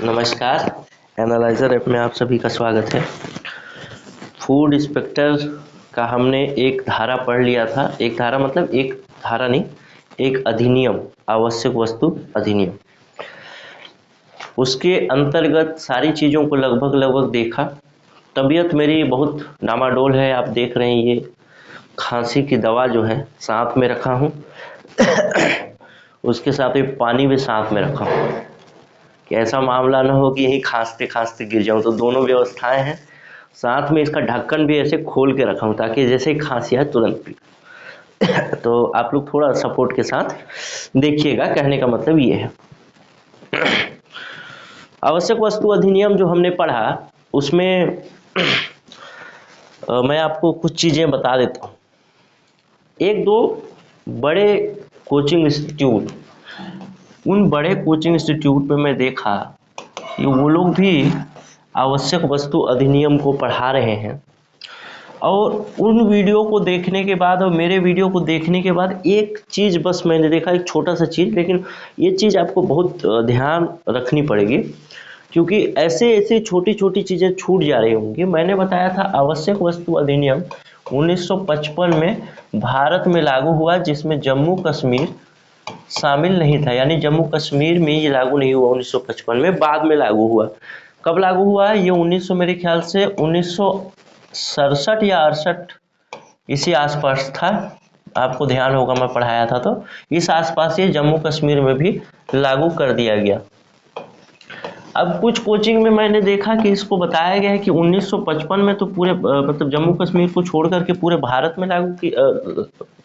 नमस्कार। Analyser app में आप सभी का स्वागत है। फूड इंस्पेक्टर का हमने एक धारा पढ़ लिया था। एक धारा मतलब एक धारा नहीं, एक अधिनियम, आवश्यक वस्तु अधिनियम। उसके अंतर्गत सारी चीज़ों को लगभग देखा। तबीयत मेरी बहुत डामाडोल है। आप देख रहे हैं ये खांसी की दवा जो है साथ में रखा हूँ। उसके साथ ही पानी भी साथ में रखा हूँ कि ऐसा मामला ना हो कि यही खांसते खांसते गिर जाऊं। तो दोनों व्यवस्थाएं हैं। साथ में इसका ढक्कन भी ऐसे खोल के रखा हूं ताकि जैसे ही खांसी है तुरंत पी। तो आप लोग थोड़ा सपोर्ट के साथ देखिएगा। कहने का मतलब ये है, आवश्यक वस्तु अधिनियम जो हमने पढ़ा उसमें मैं आपको कुछ चीज़ें बता देता हूँ। एक दो बड़े कोचिंग इंस्टीट्यूट, उन बड़े कोचिंग इंस्टीट्यूट में मैं देखा कि वो लोग भी आवश्यक वस्तु अधिनियम को पढ़ा रहे हैं। और उन वीडियो को देखने के बाद और मेरे वीडियो को देखने के बाद एक चीज़ बस मैंने देखा, एक छोटा सा चीज़, लेकिन ये चीज़ आपको बहुत ध्यान रखनी पड़ेगी क्योंकि ऐसे ऐसे छोटी छोटी चीज़ें छूट जा रही होंगी। मैंने बताया था आवश्यक वस्तु अधिनियम 1955 में भारत में लागू हुआ, जिसमें जम्मू कश्मीर शामिल नहीं था। यानी जम्मू कश्मीर में ये लागू नहीं हुआ 1955 में, बाद में लागू हुआ। कब लागू हुआ ये 1900, मेरे ख्याल से 1967 या 68 इसी आसपास था। आपको ध्यान होगा, मैं पढ़ाया था तो इस आसपास ये जम्मू कश्मीर में भी लागू कर दिया गया। अब कुछ कोचिंग में मैंने देखा कि इसको बताया गया है कि 1955 में तो पूरे मतलब जम्मू कश्मीर को छोड़ करके पूरे भारत में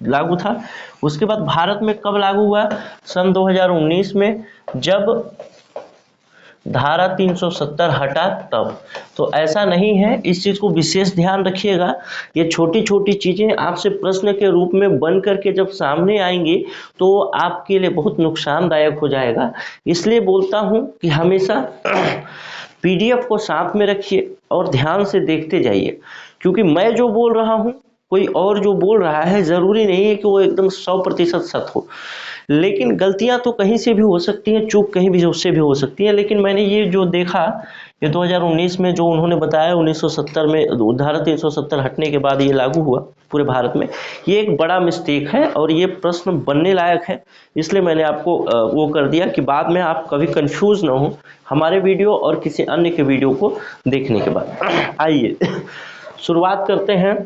लागू था। उसके बाद भारत में कब लागू हुआ? सन 2019 में, जब धारा 370 हटा तब। तो ऐसा नहीं है, इस चीज़ को विशेष ध्यान रखिएगा। ये छोटी छोटी चीज़ें आपसे प्रश्न के रूप में बन करके जब सामने आएंगी तो आपके लिए बहुत नुकसानदायक हो जाएगा। इसलिए बोलता हूँ कि हमेशा पीडीएफ को साथ में रखिए और ध्यान से देखते जाइए, क्योंकि मैं जो बोल रहा हूँ कोई और जो बोल रहा है, ज़रूरी नहीं है कि वो एकदम 100% सच हो। लेकिन गलतियां तो कहीं से भी हो सकती हैं, चूक कहीं भी उससे भी हो सकती है। लेकिन मैंने ये जो देखा, ये 2019 में जो उन्होंने बताया 1970 में धारा 370 हटने के बाद ये लागू हुआ पूरे भारत में, ये एक बड़ा मिस्टेक है और ये प्रश्न बनने लायक है। इसलिए मैंने आपको वो कर दिया कि बाद में आप कभी कंफ्यूज ना हो हमारे वीडियो और किसी अन्य के वीडियो को देखने के बाद। आइए शुरुआत करते हैं।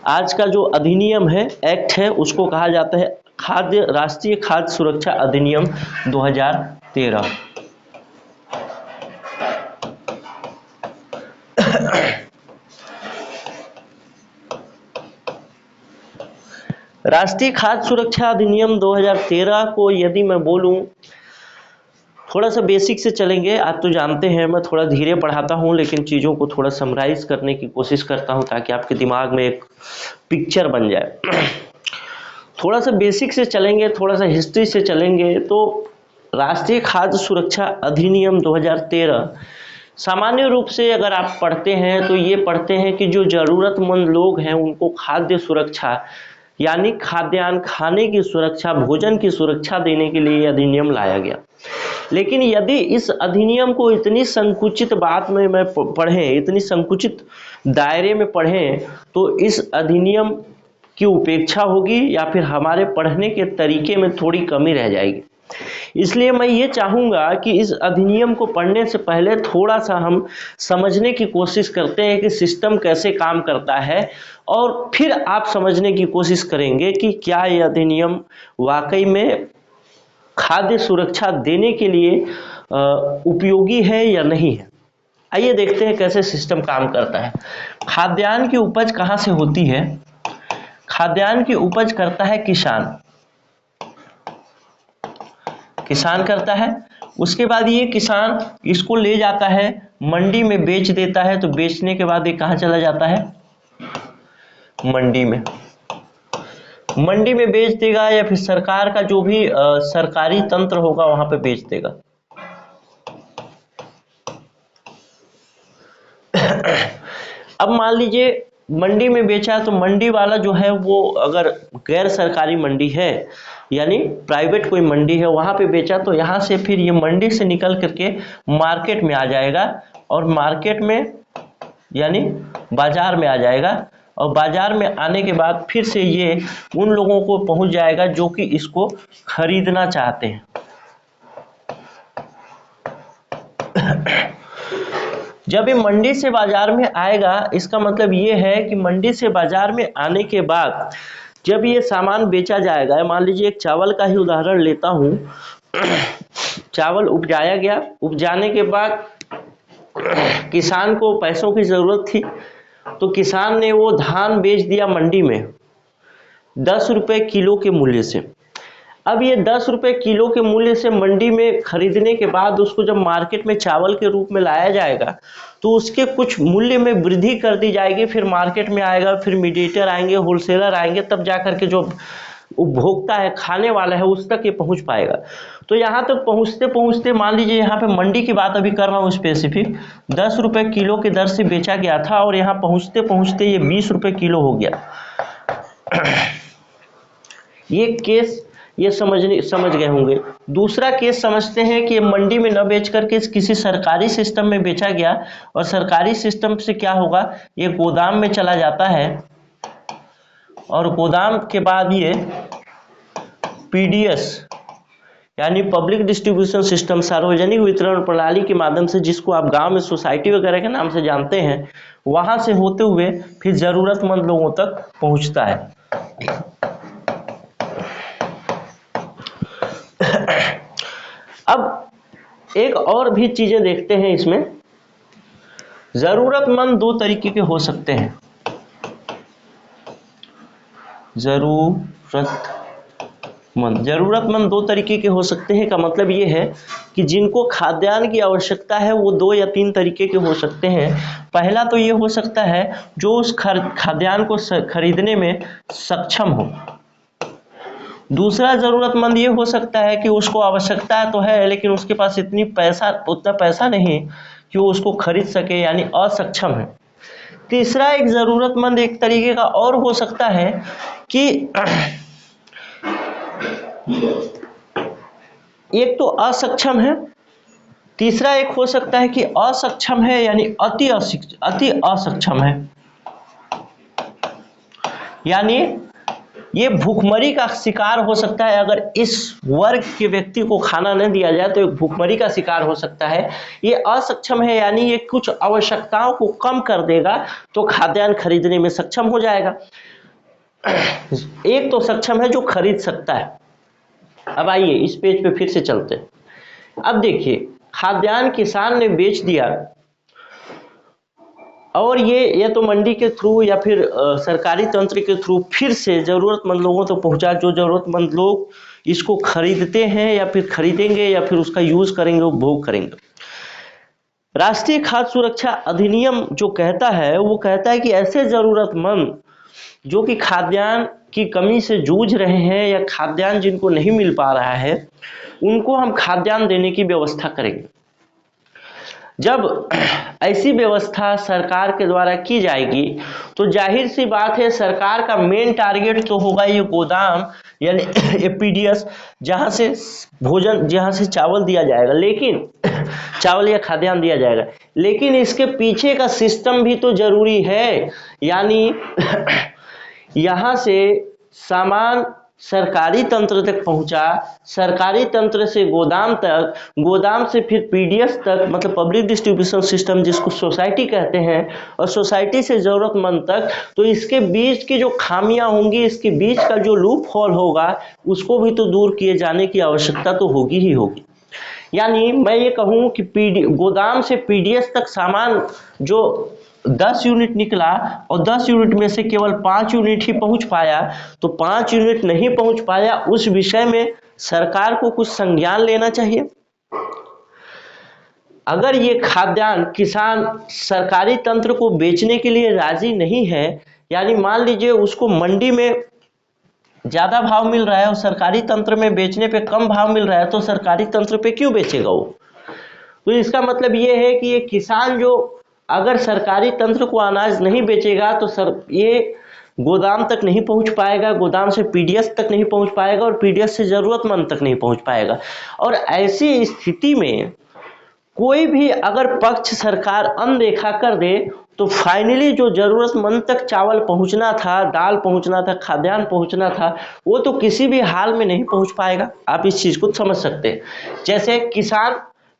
आज का जो अधिनियम है, एक्ट है, उसको कहा जाता है राष्ट्रीय खाद्य सुरक्षा अधिनियम 2013। राष्ट्रीय खाद्य सुरक्षा अधिनियम 2013 को यदि मैं बोलूं, थोड़ा सा बेसिक से चलेंगे। आप तो जानते हैं मैं थोड़ा धीरे पढ़ाता हूं, लेकिन चीज़ों को थोड़ा समराइज करने की कोशिश करता हूं ताकि आपके दिमाग में एक पिक्चर बन जाए। थोड़ा सा बेसिक से चलेंगे, थोड़ा सा हिस्ट्री से चलेंगे। तो राष्ट्रीय खाद्य सुरक्षा अधिनियम 2013 सामान्य रूप से अगर आप पढ़ते हैं तो ये पढ़ते हैं कि जो ज़रूरतमंद लोग हैं उनको खाद्य सुरक्षा यानी खाद्यान्न खाने की सुरक्षा, भोजन की सुरक्षा देने के लिए अधिनियम लाया गया। लेकिन यदि इस अधिनियम को इतनी संकुचित बात में पढ़ें, इतनी संकुचित दायरे में पढ़ें, तो इस अधिनियम की उपेक्षा होगी या फिर हमारे पढ़ने के तरीके में थोड़ी कमी रह जाएगी। इसलिए मैं ये चाहूँगा कि इस अधिनियम को पढ़ने से पहले थोड़ा सा हम समझने की कोशिश करते हैं कि सिस्टम कैसे काम करता है, और फिर आप समझने की कोशिश करेंगे कि क्या ये अधिनियम वाकई में खाद्य सुरक्षा देने के लिए उपयोगी है या नहीं है। आइए देखते हैं कैसे सिस्टम काम करता है। खाद्यान्न की उपज कहाँ से होती है? खाद्यान्न की उपज करता है किसान। किसान करता है। उसके बाद ये किसान इसको ले जाता है, मंडी में बेच देता है। तो बेचने के बाद ये कहाँ चला जाता है? मंडी में। मंडी में बेच देगा या फिर सरकार का जो भी सरकारी तंत्र होगा वहां पे बेच देगा। अब मान लीजिए मंडी में बेचा तो मंडी वाला जो है वो अगर गैर सरकारी मंडी है यानी प्राइवेट कोई मंडी है वहाँ पे बेचा तो यहाँ से फिर ये मंडी से निकल करके मार्केट में आ जाएगा और मार्केट में यानी बाजार में आ जाएगा और बाजार में आने के बाद फिर से ये उन लोगों को पहुंच जाएगा जो कि इसको खरीदना चाहते हैं। जब ये मंडी से बाजार में आएगा इसका मतलब ये है कि मंडी से बाजार में आने के बाद जब ये सामान बेचा जाएगा, मान लीजिए एक चावल का ही उदाहरण लेता हूँ। चावल उपजाया गया, उपजाने के बाद किसान को पैसों की ज़रूरत थी तो किसान ने वो धान बेच दिया मंडी में 10 रुपये किलो के मूल्य से। अब ये 10 रुपये किलो के मूल्य से मंडी में खरीदने के बाद उसको जब मार्केट में चावल के रूप में लाया जाएगा तो उसके कुछ मूल्य में वृद्धि कर दी जाएगी, फिर मार्केट में आएगा, फिर मीडिएटर आएंगे, होलसेलर आएंगे, तब जाकर के जो उपभोक्ता है खाने वाला है उस तक ये पहुंच पाएगा। तो यहाँ तक पहुँचते पहुँचते मान लीजिए यहाँ पे मंडी की बात अभी कर रहा हूँ स्पेसिफिक, 10 रुपये किलो की दर से बेचा गया था और यहाँ पहुँचते पहुँचते ये 20 रुपये किलो हो गया। ये केस ये समझ गए होंगे। दूसरा केस समझते हैं कि मंडी में न बेच करके किसी सरकारी सिस्टम में बेचा गया और सरकारी सिस्टम से क्या होगा, ये गोदाम में चला जाता है और गोदाम के बाद ये पीडीएस यानी पब्लिक डिस्ट्रीब्यूशन सिस्टम, सार्वजनिक वितरण प्रणाली के माध्यम से, जिसको आप गांव में सोसाइटी वगैरह के नाम से जानते हैं, वहां से होते हुए फिर जरूरतमंद लोगों तक पहुंचता है। अब एक और भी चीजें देखते हैं इसमें। जरूरतमंद दो तरीके के हो सकते हैं। जरूरतमंद दो तरीके के हो सकते हैं का मतलब ये है कि जिनको खाद्यान्न की आवश्यकता है वो 2 या 3 तरीके के हो सकते हैं। पहला तो ये हो सकता है जो उस खाद्यान्न को खरीदने में सक्षम हो। दूसरा जरूरतमंद ये हो सकता है कि उसको आवश्यकता तो है लेकिन उसके पास उतना पैसा नहीं कि वो उसको खरीद सके, यानी असक्षम है। तीसरा एक जरूरतमंद एक तरीके का और हो सकता है कि एक तो असक्षम है, तीसरा एक हो सकता है कि असक्षम है यानी अति असक्षम है, यानी ये भूखमरी का शिकार हो सकता है। अगर इस वर्ग के व्यक्ति को खाना न दिया जाए तो एक भूखमरी का शिकार हो सकता है। ये असक्षम है यानी ये कुछ आवश्यकताओं को कम कर देगा तो खाद्यान्न खरीदने में सक्षम हो जाएगा। एक तो सक्षम है जो खरीद सकता है। अब आइए इस पेज पे फिर से चलते हैं। अब देखिए, खाद्यान्न किसान ने बेच दिया और ये तो मंडी के थ्रू या फिर सरकारी तंत्र के थ्रू फिर से ज़रूरतमंद लोगों तक पहुंचा। जो ज़रूरतमंद लोग इसको खरीदते हैं या फिर खरीदेंगे या फिर उसका यूज़ करेंगे, उपभोग करेंगे। राष्ट्रीय खाद्य सुरक्षा अधिनियम जो कहता है वो कहता है कि ऐसे ज़रूरतमंद जो कि खाद्यान्न की कमी से जूझ रहे हैं या खाद्यान्न जिनको नहीं मिल पा रहा है उनको हम खाद्यान्न देने की व्यवस्था करेंगे। जब ऐसी व्यवस्था सरकार के द्वारा की जाएगी तो जाहिर सी बात है सरकार का मेन टारगेट तो होगा ये गोदाम यानी एपीडीएस, जहाँ से चावल दिया जाएगा, लेकिन चावल या खाद्यान्न दिया जाएगा, लेकिन इसके पीछे का सिस्टम भी तो जरूरी है। यानी यहाँ से सामान सरकारी तंत्र तक पहुंचा, सरकारी तंत्र से गोदाम तक, गोदाम से फिर पीडीएस तक, मतलब पब्लिक डिस्ट्रीब्यूशन सिस्टम जिसको सोसाइटी कहते हैं, और सोसाइटी से ज़रूरतमंद तक। तो इसके बीच की जो खामियां होंगी, इसके बीच का जो लूप होल होगा उसको भी तो दूर किए जाने की आवश्यकता तो होगी ही होगी। यानी मैं ये कहूँ कि गोदाम से पीडीएस तक सामान जो 10 यूनिट निकला और 10 यूनिट में से केवल 5 यूनिट ही पहुंच पाया, तो 5 यूनिट नहीं पहुंच पाया उस विषय में सरकार को कुछ संज्ञान लेना चाहिए। अगर ये खाद्यान्न किसान सरकारी तंत्र को बेचने के लिए राजी नहीं है, यानी मान लीजिए उसको मंडी में ज़्यादा भाव मिल रहा है और सरकारी तंत्र में बेचने पे कम भाव मिल रहा है, तो सरकारी तंत्र पे क्यों बेचेगा वो? तो इसका मतलब ये है कि ये किसान जो अगर सरकारी तंत्र को अनाज नहीं बेचेगा तो ये गोदाम तक नहीं पहुंच पाएगा, गोदाम से पीडीएस तक नहीं पहुंच पाएगा और पीडीएस से जरूरतमंद तक नहीं पहुंच पाएगा। और ऐसी स्थिति में कोई भी अगर पक्ष सरकार अनदेखा कर दे तो फाइनली जो जरूरतमंद तक चावल पहुंचना था, दाल पहुंचना था, खाद्यान्न पहुंचना था, वो तो किसी भी हाल में नहीं पहुंच पाएगा। आप इस चीज को समझ सकते हैं। जैसे किसान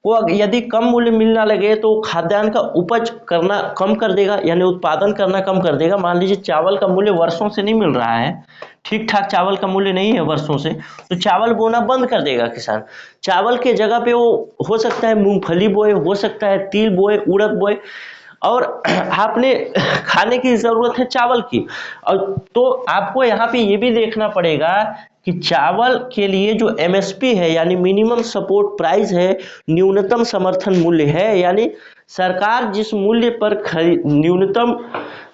को यदि कम मूल्य मिलना लगे तो खाद्यान्न का उपज करना कम कर देगा, यानी उत्पादन करना कम कर देगा। मान लीजिए चावल का मूल्य वर्षों से नहीं मिल रहा है, ठीक ठाक चावल का मूल्य नहीं है वर्षों से, तो चावल बोना बंद कर देगा किसान। चावल के जगह पे वो हो सकता है मूंगफली बोए, हो सकता है तिल बोए, उड़द बोए, और आपने खाने की जरूरत है चावल की। और तो आपको यहाँ पे ये भी देखना पड़ेगा कि चावल के लिए जो एमएसपी है यानी मिनिमम सपोर्ट प्राइस है, न्यूनतम समर्थन मूल्य है, यानी सरकार जिस मूल्य पर न्यूनतम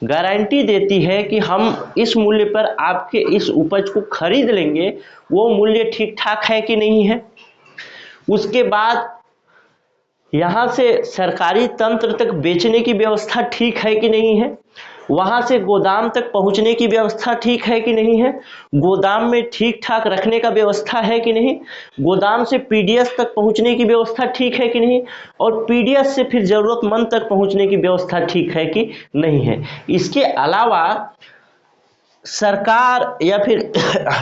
गारंटी देती है कि हम इस मूल्य पर आपके इस उपज को खरीद लेंगे, वो मूल्य ठीक ठाक है कि नहीं है। उसके बाद यहाँ से सरकारी तंत्र तक बेचने की व्यवस्था ठीक है कि नहीं है, वहां से गोदाम तक पहुंचने की व्यवस्था ठीक है कि नहीं है, गोदाम में ठीक ठाक रखने का व्यवस्था है कि नहीं, गोदाम से पीडीएस तक पहुंचने की व्यवस्था ठीक है कि नहीं, और पीडीएस से फिर जरूरतमंद तक पहुंचने की व्यवस्था ठीक है कि नहीं है। इसके अलावा सरकार या फिर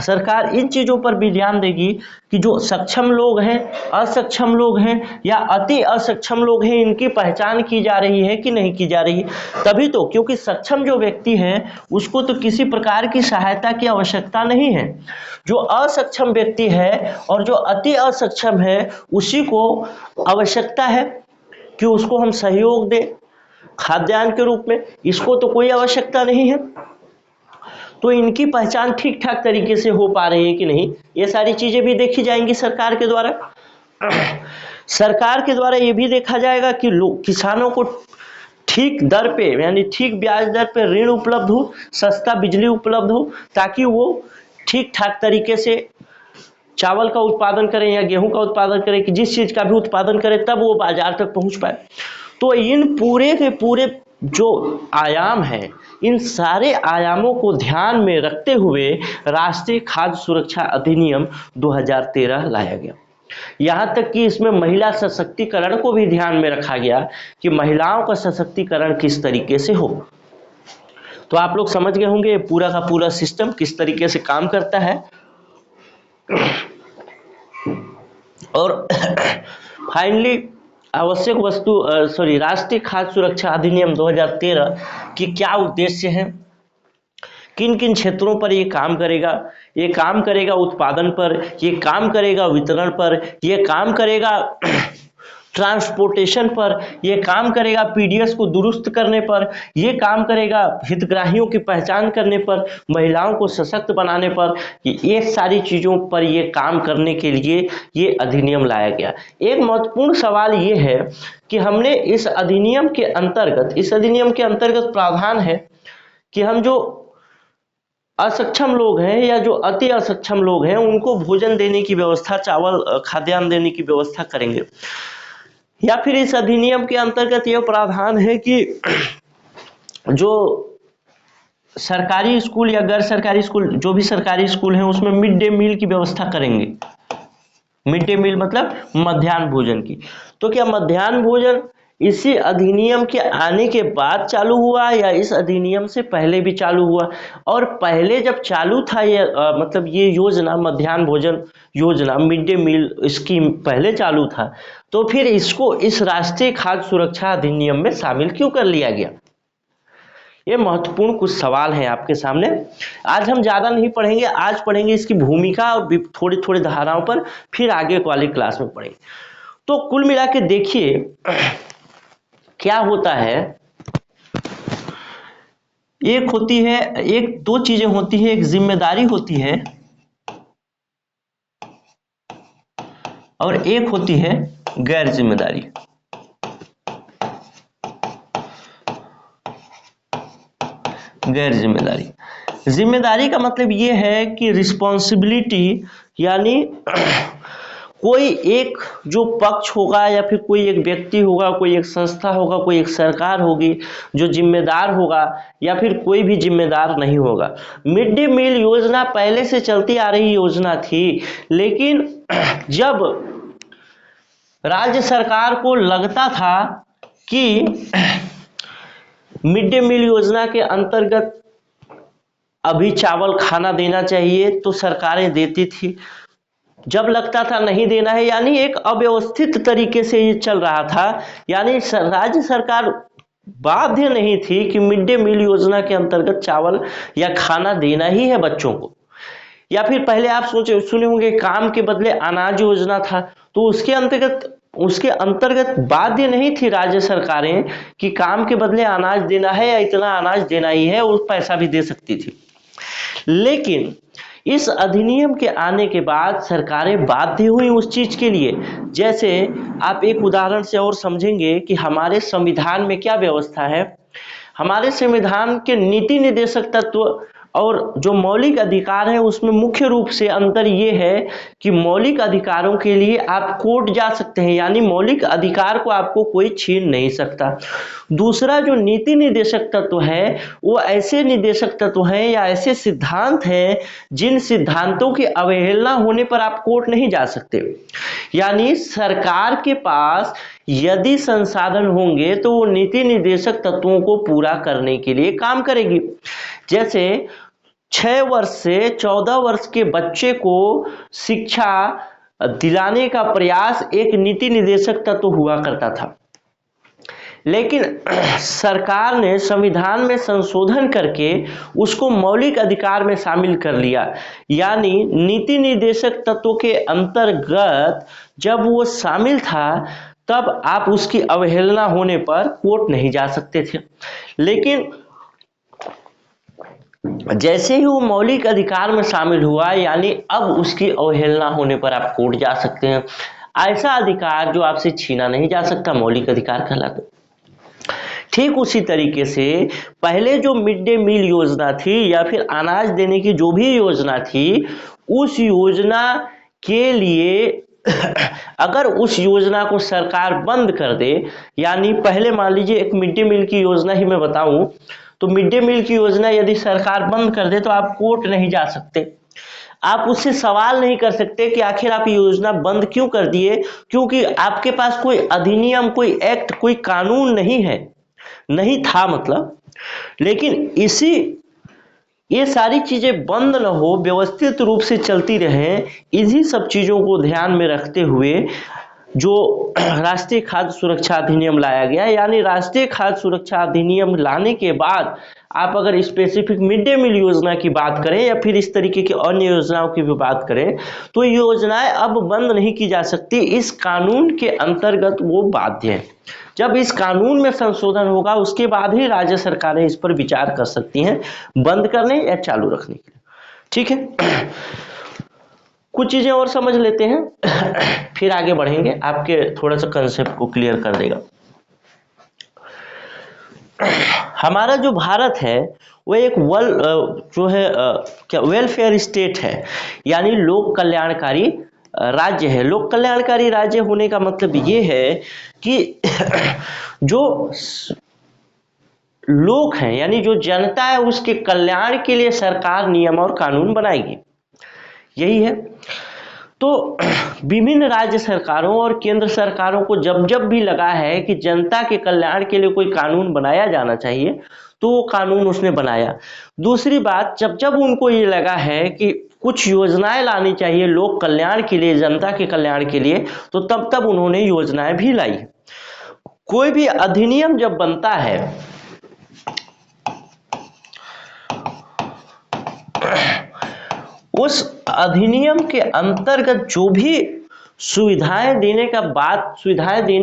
सरकार इन चीजों पर भी ध्यान देगी कि जो सक्षम लोग हैं, असक्षम लोग हैं या अति असक्षम लोग हैं, इनकी पहचान की जा रही है कि नहीं की जा रही। तभी तो, क्योंकि सक्षम जो व्यक्ति है उसको तो किसी प्रकार की सहायता की आवश्यकता नहीं है। जो असक्षम व्यक्ति है और जो अति असक्षम है उसी को आवश्यकता है कि उसको हम सहयोग दें खाद्यान्न के रूप में, इसको तो कोई आवश्यकता नहीं है। तो इनकी पहचान ठीक ठाक तरीके से हो पा रही है कि नहीं, ये सारी चीजें भी देखी जाएंगी सरकार के द्वारा। सरकार के द्वारा ये भी देखा जाएगा कि किसानों को ठीक दर पे यानी ठीक ब्याज दर पे ऋण उपलब्ध हो, सस्ता बिजली उपलब्ध हो, ताकि वो ठीक ठाक तरीके से चावल का उत्पादन करें या गेहूं का उत्पादन करें, कि जिस चीज का भी उत्पादन करें तब वो बाजार तक पहुंच पाए। तो इन पूरे के पूरे जो आयाम है, इन सारे आयामों को ध्यान में रखते हुए राष्ट्रीय खाद्य सुरक्षा अधिनियम 2013 लाया गया। यहाँ तक कि इसमें महिला सशक्तिकरण को भी ध्यान में रखा गया कि महिलाओं का सशक्तिकरण किस तरीके से हो। तो आप लोग समझ गए होंगे पूरा का पूरा सिस्टम किस तरीके से काम करता है। और फाइनली आवश्यक वस्तु राष्ट्रीय खाद्य सुरक्षा अधिनियम 2013 की क्या उद्देश्य है, किन किन क्षेत्रों पर ये काम करेगा। ये काम करेगा उत्पादन पर, ये काम करेगा वितरण पर, ये काम करेगा ट्रांसपोर्टेशन पर, ये काम करेगा पीडीएस को दुरुस्त करने पर, ये काम करेगा हितग्राहियों की पहचान करने पर, महिलाओं को सशक्त बनाने पर। ये सारी चीज़ों पर ये काम करने के लिए ये अधिनियम लाया गया। एक महत्वपूर्ण सवाल ये है कि हमने इस अधिनियम के अंतर्गत प्रावधान है कि हम जो असक्षम लोग हैं या जो अति असक्षम लोग हैं उनको भोजन देने की व्यवस्था, चावल खाद्यान्न देने की व्यवस्था करेंगे। या फिर इस अधिनियम के अंतर्गत यह प्रावधान है कि जो सरकारी स्कूल या गैर सरकारी स्कूल, जो भी सरकारी स्कूल हैं उसमें मिड डे मील की व्यवस्था करेंगे। मिड डे मील मतलब मध्याह्न भोजन की। तो क्या मध्याह्न भोजन इसी अधिनियम के आने के बाद चालू हुआ या इस अधिनियम से पहले भी चालू हुआ? और पहले जब चालू था ये मतलब ये योजना, मध्याह्न भोजन योजना, मिड डे मील स्कीम पहले चालू था, तो फिर इसको इस राष्ट्रीय खाद्य सुरक्षा अधिनियम में शामिल क्यों कर लिया गया? ये महत्वपूर्ण कुछ सवाल हैं आपके सामने। आज हम ज्यादा नहीं पढ़ेंगे, आज पढ़ेंगे इसकी भूमिका और थोड़ी थोड़ी धाराओं पर, फिर आगे वाली क्लास में पढ़ेंगे। तो कुल मिला के देखिए क्या होता है। दो चीजें होती है, एक जिम्मेदारी होती है और एक होती है गैर जिम्मेदारी। गैर जिम्मेदारी, जिम्मेदारी का मतलब ये है कि रिस्पॉन्सिबिलिटी, यानी कोई एक जो पक्ष होगा या फिर कोई एक व्यक्ति होगा, कोई एक संस्था होगा, कोई एक सरकार होगी जो जिम्मेदार होगा, या फिर कोई भी जिम्मेदार नहीं होगा। मिड डे मील योजना पहले से चलती आ रही योजना थी, लेकिन जब राज्य सरकार को लगता था कि मिड डे मील योजना के अंतर्गत अभी चावल खाना देना चाहिए तो सरकारें देती थी, जब लगता था नहीं देना है, यानी एक अव्यवस्थित तरीके से ये चल रहा था। यानी राज्य सरकार बाध्य नहीं थी कि मिड डे मील योजना के अंतर्गत चावल या खाना देना ही है बच्चों को। या फिर पहले आप सुने होंगे काम के बदले अनाज योजना था, तो उसके अंतर्गत बाध्य नहीं थी राज्य सरकारें कि काम के बदले अनाज देना है या इतना अनाज देना ही है, उस पैसा भी दे सकती थी। लेकिन इस अधिनियम के आने के बाद सरकारें बाध्य हुई उस चीज के लिए। जैसे आप एक उदाहरण से और समझेंगे कि हमारे संविधान में क्या व्यवस्था है। हमारे संविधान के नीति निर्देशक तत्व और जो मौलिक अधिकार है उसमें मुख्य रूप से अंतर ये है कि मौलिक अधिकारों के लिए आप कोर्ट जा सकते हैं, यानी मौलिक अधिकार को आपको कोई छीन नहीं सकता। दूसरा जो नीति निर्देशक तत्व है वो ऐसे निर्देशक तत्व हैं या ऐसे सिद्धांत हैं जिन सिद्धांतों की अवहेलना होने पर आप कोर्ट नहीं जा सकते। यानी सरकार के पास यदि संसाधन होंगे तो वो नीति निर्देशक तत्वों को पूरा करने के लिए काम करेगी। जैसे 6 वर्ष से 14 वर्ष के बच्चे को शिक्षा दिलाने का प्रयास एक नीति निर्देशक तत्व हुआ करता था, लेकिन सरकार ने संविधान में संशोधन करके उसको मौलिक अधिकार में शामिल कर लिया। यानी नीति निर्देशक तत्व के अंतर्गत जब वो शामिल था तब आप उसकी अवहेलना होने पर कोर्ट नहीं जा सकते थे, लेकिन जैसे ही वो मौलिक अधिकार में शामिल हुआ यानी अब उसकी अवहेलना होने पर आप कोर्ट जा सकते हैं। ऐसा अधिकार जो आपसे छीना नहीं जा सकता मौलिक अधिकार कहलाता। ठीक उसी तरीके से पहले जो मिड डे मील योजना थी या फिर अनाज देने की जो भी योजना थी, उस योजना के लिए अगर उस योजना को सरकार बंद कर दे, यानी पहले मान लीजिए एक मिड डे मील की योजना ही मैं बताऊं तो मिड डे मील की योजना यदि सरकार बंद कर दे तो आप कोर्ट नहीं जा सकते, आप उससे सवाल नहीं कर सकते कि आखिर आप योजना बंद क्यों कर दिए, क्योंकि आपके पास कोई अधिनियम, कोई एक्ट, कोई कानून नहीं है, नहीं था मतलब। लेकिन ये सारी चीजें बंद न हो, व्यवस्थित रूप से चलती रहें, इन्हीं सब चीजों को ध्यान में रखते हुए जो राष्ट्रीय खाद्य सुरक्षा अधिनियम लाया गया। यानी राष्ट्रीय खाद्य सुरक्षा अधिनियम लाने के बाद आप अगर स्पेसिफिक मिड डे मील योजना की बात करें या फिर इस तरीके की अन्य योजनाओं की भी बात करें तो योजनाएं अब बंद नहीं की जा सकती, इस कानून के अंतर्गत वो बाध्य है। जब इस कानून में संशोधन होगा उसके बाद ही राज्य सरकारें इस पर विचार कर सकती हैं बंद करने या चालू रखने के लिए। ठीक है, कुछ चीजें और समझ लेते हैं फिर आगे बढ़ेंगे, आपके थोड़ा सा कंसेप्ट को क्लियर कर देगा। हमारा जो भारत है वो एक वेलफेयर स्टेट है, यानी लोक कल्याणकारी राज्य है। लोक कल्याणकारी राज्य होने का मतलब ये है कि जो लोग हैं यानी जो जनता है उसके कल्याण के लिए सरकार नियम और कानून बनाएगी, यही है। तो विभिन्न राज्य सरकारों और केंद्र सरकारों को जब जब भी लगा है कि जनता के कल्याण के लिए कोई कानून बनाया जाना चाहिए तो वो कानून उसने बनाया। दूसरी बात, जब जब उनको ये लगा है कि कुछ योजनाएं लानी चाहिए लोक कल्याण के लिए, जनता के कल्याण के लिए, तो तब तब उन्होंने योजनाएं भी लाई। कोई भी अधिनियम जब बनता है उस अधिनियम के अंतर्गत जो भी सुविधाएं देने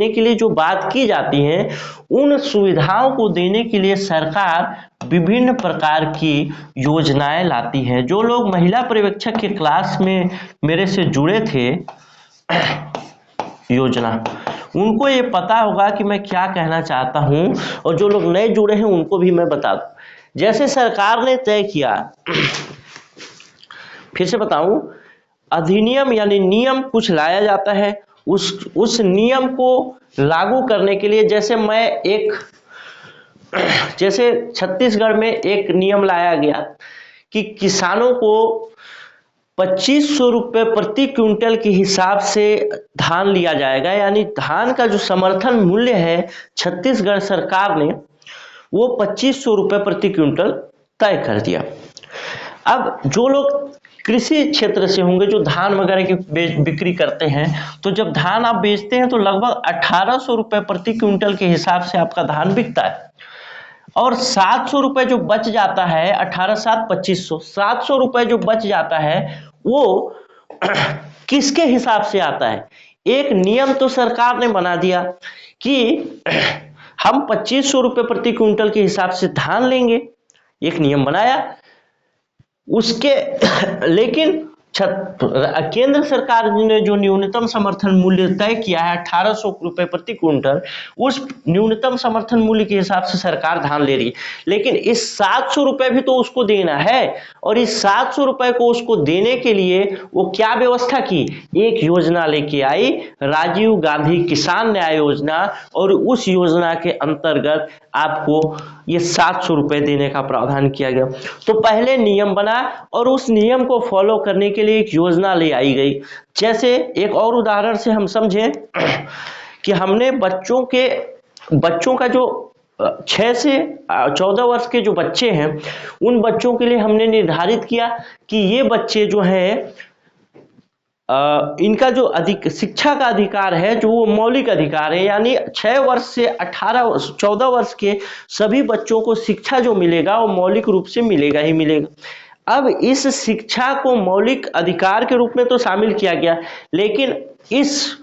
के लिए जो बात की जाती हैं, उन सुविधाओं को देने के लिए सरकार विभिन्न प्रकार की योजनाएं लाती है। जो लोग महिला पर्यवेक्षक के क्लास में मेरे से जुड़े थे योजना, उनको ये पता होगा कि मैं क्या कहना चाहता हूं, और जो लोग नए जुड़े हैं उनको भी मैं बता दूं। जैसे सरकार ने तय किया, फिर से बताऊं, अधिनियम यानी नियम कुछ लाया जाता है, उस नियम को लागू करने के लिए जैसे छत्तीसगढ़ में एक नियम लाया गया कि किसानों को 2500 रुपये प्रति क्विंटल के हिसाब से धान लिया जाएगा, यानी धान का जो समर्थन मूल्य है छत्तीसगढ़ सरकार ने वो 2500 रुपये प्रति क्विंटल तय कर दिया। अब जो लोग कृषि क्षेत्र से होंगे, जो धान वगैरह की बिक्री करते हैं, तो जब धान आप बेचते हैं तो लगभग 1800 रुपये प्रति क्विंटल के हिसाब से आपका धान बिकता है, और 700 रुपये जो बच जाता है, 18,700 700 रुपये जो बच जाता है वो किसके हिसाब से आता है? एक नियम तो सरकार ने बना दिया कि हम 2500 रुपये प्रति क्विंटल के हिसाब से धान लेंगे, एक नियम बनाया उसके लेकिन केंद्र सरकार ने जो न्यूनतम समर्थन मूल्य तय किया है 1800 रुपये प्रति क्विंटल, उस न्यूनतम समर्थन मूल्य के हिसाब से सरकार धान ले रही है, लेकिन इस 700 रुपये भी तो उसको देना है, और इस 700 रुपये को उसको देने के लिए वो क्या व्यवस्था की? एक योजना लेके आई, राजीव गांधी किसान न्याय योजना, और उस योजना के अंतर्गत आपको ये 700 रुपये देने का प्रावधान किया गया। तो पहले नियम बना और उस नियम को फॉलो करने के लिए एक योजना ले आई गई। जैसे एक और उदाहरण से हम समझें कि हमने बच्चों का जो 6 से 14 वर्ष के जो बच्चे हैं, उन बच्चों के लिए हमने निर्धारित किया कि ये बच्चे जो हैं इनका जो शिक्षा का अधिकार है, जो वो मौलिक अधिकार है, यानी 6 वर्ष से 14 वर्ष के सभी बच्चों को शिक्षा जो मिलेगा वो मौलिक रूप से मिलेगा ही मिलेगा। अब इस शिक्षा को मौलिक अधिकार के रूप में तो शामिल किया गया, लेकिन इस